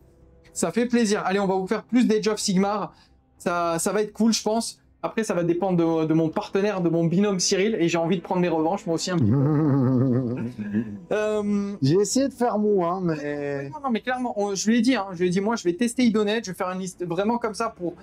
Ça fait plaisir. Allez, on va vous faire plus d'Age of Sigmar. Ça va être cool, je pense. Après, ça va dépendre de mon partenaire, de mon binôme Cyril. Et j'ai envie de prendre mes revanches, moi aussi, un petit peu. J'ai essayé de faire mou, hein, mais... Non, mais clairement, je lui ai dit, moi, je vais tester Idonet. Je vais faire une liste vraiment comme ça pour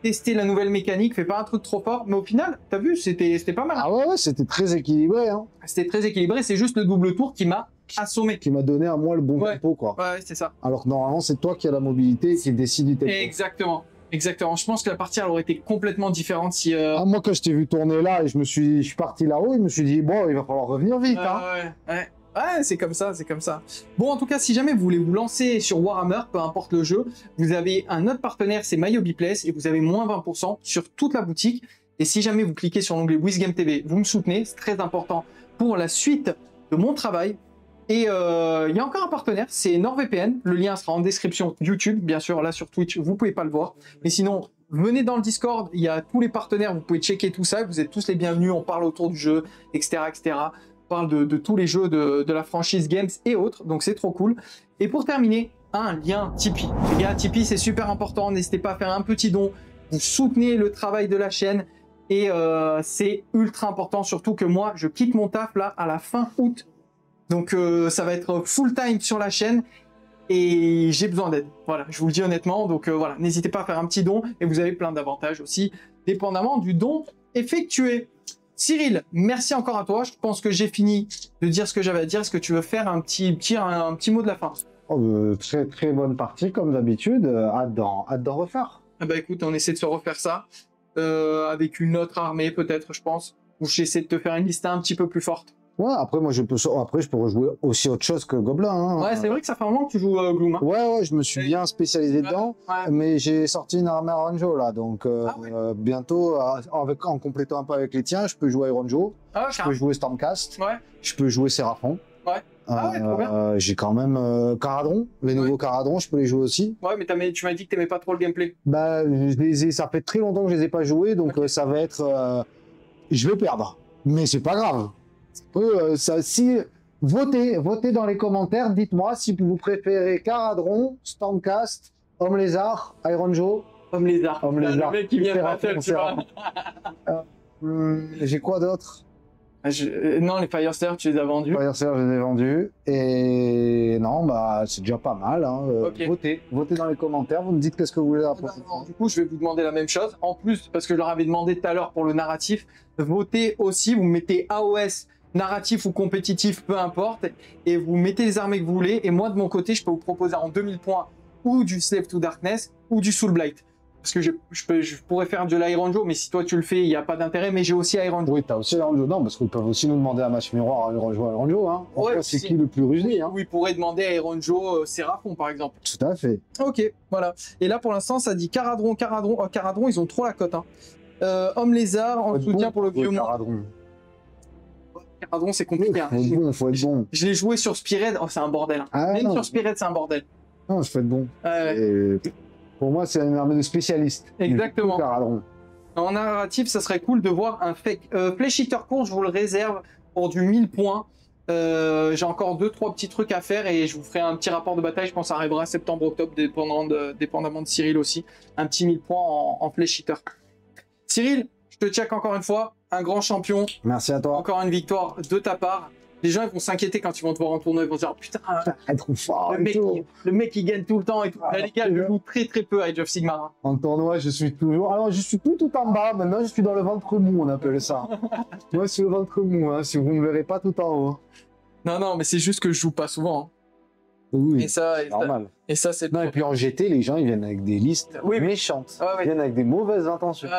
tester la nouvelle mécanique. Fais pas un truc trop fort. Mais au final, t'as vu, c'était pas mal. Hein. Ah ouais, c'était très équilibré. Hein. C'était très équilibré. C'est juste le double tour qui m'a assommé. Qui m'a donné à moi le bon tempo, quoi. Ouais, c'est ça. Alors que normalement, c'est toi qui as la mobilité et qui décide du tempo. Exactement. Je pense que la partie elle aurait été complètement différente si. Ah, moi, quand je t'ai vu tourner là et je suis parti là-haut, je me suis dit bon, il va falloir revenir vite. Ouais, c'est comme ça. Bon, en tout cas, si jamais vous voulez vous lancer sur Warhammer, peu importe le jeu, vous avez un autre partenaire, c'est MyHobbyPlace, et vous avez moins 20% sur toute la boutique. Et si jamais vous cliquez sur l'onglet WizGameTV, vous me soutenez, c'est très important pour la suite de mon travail. Et il y a encore un partenaire, c'est NordVPN. Le lien sera en description YouTube, bien sûr. Là sur Twitch, vous pouvez pas le voir. Mais sinon, venez dans le Discord. Il y a tous les partenaires. Vous pouvez checker tout ça. Vous êtes tous les bienvenus. On parle autour du jeu, etc., etc. On parle de tous les jeux de la franchise Games et autres. Donc c'est trop cool. Et pour terminer, un lien Tipeee. Les gars, Tipeee, c'est super important. N'hésitez pas à faire un petit don. Vous soutenez le travail de la chaîne. Et c'est ultra important. Surtout que moi, je quitte mon taf là à la fin août. Donc ça va être full time sur la chaîne et j'ai besoin d'aide. Voilà, je vous le dis honnêtement. Donc voilà, n'hésitez pas à faire un petit don et vous avez plein d'avantages aussi, dépendamment du don effectué. Cyril, merci encore à toi. Je pense que j'ai fini de dire ce que j'avais à dire. Est-ce que tu veux faire un petit mot de la fin? Très très bonne partie comme d'habitude. Hâte d'en refaire. Ah bah écoute, on essaie de se refaire ça avec une autre armée peut-être, je pense. Ou j'essaie de te faire une liste un petit peu plus forte. Ouais, après moi je peux rejouer aussi autre chose que Gobelin. Hein. Ouais, c'est vrai que ça fait un moment que tu joues Gloom. Hein. Ouais, je me suis bien spécialisé dedans, mais j'ai sorti une armée Ironjo là, donc bientôt, en complétant un peu avec les tiens, je peux jouer Ironjo, je peux jouer Stormcast, je peux jouer Seraphon. Ouais. Trop bien. J'ai quand même Caradron, les nouveaux Caradron, je peux les jouer aussi. Ouais, mais tu m'as dit que t'aimais pas trop le gameplay. Bah, ça fait très longtemps que je les ai pas joués, donc ça va être, je vais perdre, mais c'est pas grave. Votez dans les commentaires, dites-moi si vous préférez Caradron, Stormcast, Homme Lézard, Ironjo. Homme Lézard. Le mec qui vient de Battle, tu vois. J'ai quoi d'autre? Non, les Firesteer, tu les as vendus. Firesteer, je les ai vendus. Et non, bah c'est déjà pas mal. Hein. Votez dans les commentaires, vous me dites qu'est-ce que vous voulez la prochaine fois. Du coup, je vais vous demander la même chose. En plus, parce que je leur avais demandé tout à l'heure pour le narratif, votez aussi, vous mettez AOS, narratif ou compétitif, peu importe, et vous mettez les armées que vous voulez. Et moi, de mon côté, je peux vous proposer en 2000 points ou du Slave to Darkness ou du Soulblight. Parce que je pourrais faire de l'Ironjo, mais si toi tu le fais, il n'y a pas d'intérêt. Mais j'ai aussi Ironjo. Oui, tu as aussi Ironjo. Non, parce qu'ils peuvent aussi nous demander un match miroir à Ironjo. Hein. Ouais, c'est qui le plus rusé hein. Oui, ils pourraient demander à Ironjo Seraphon, par exemple. Tout à fait. Ok, voilà. Et là, pour l'instant, ça dit Caradron. Caradron, ils ont trop la cote. Hein. Homme Lézard, en soutien pour le vieux monde. Caradron, c'est compliqué. Faut être bon. Je l'ai joué sur Spearhead. Oh, c'est un bordel. Hein. Même sur Spearhead, c'est un bordel. Non, je fais être bon. Pour moi, c'est une armée de spécialistes. Exactement. En narratif, ça serait cool de voir un fake. Flesh Eater Course, je vous le réserve pour du 1000 points. J'ai encore 2-3 petits trucs à faire et je vous ferai un petit rapport de bataille. Je pense que ça arrivera septembre-octobre, dépendamment de Cyril aussi. Un petit 1000 points en Flesh Eater. Cyril, je te check encore une fois. Un grand champion. Merci à toi. Encore une victoire de ta part. Les gens ils vont s'inquiéter quand ils vont te voir en tournoi, ils vont se dire putain, trop fort, le mec il gagne tout le temps et tout. Là les gars, je joue très peu à Age of Sigmar. En tournoi, je suis toujours. Alors je suis tout en bas, maintenant je suis dans le ventre mou, on appelle ça. Moi c'est le ventre mou, hein, si vous ne me verrez pas tout en haut. Non, mais c'est juste que je joue pas souvent. Hein. Oui, et ça, normal. Et ça, c'est. Non, et puis en GT, les gens ils viennent avec des listes méchantes. Ils viennent avec des mauvaises intentions.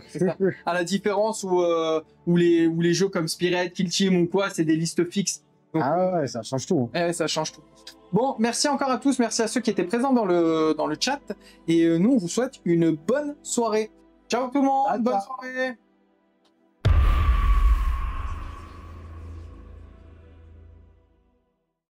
C'est ça. À la différence où les jeux comme Spirit, Kill Team ou quoi, c'est des listes fixes. Donc, ça change tout. Ça change tout. Bon, merci encore à tous, merci à ceux qui étaient présents dans le chat. Et nous, on vous souhaite une bonne soirée. Ciao tout le monde, bonne soirée.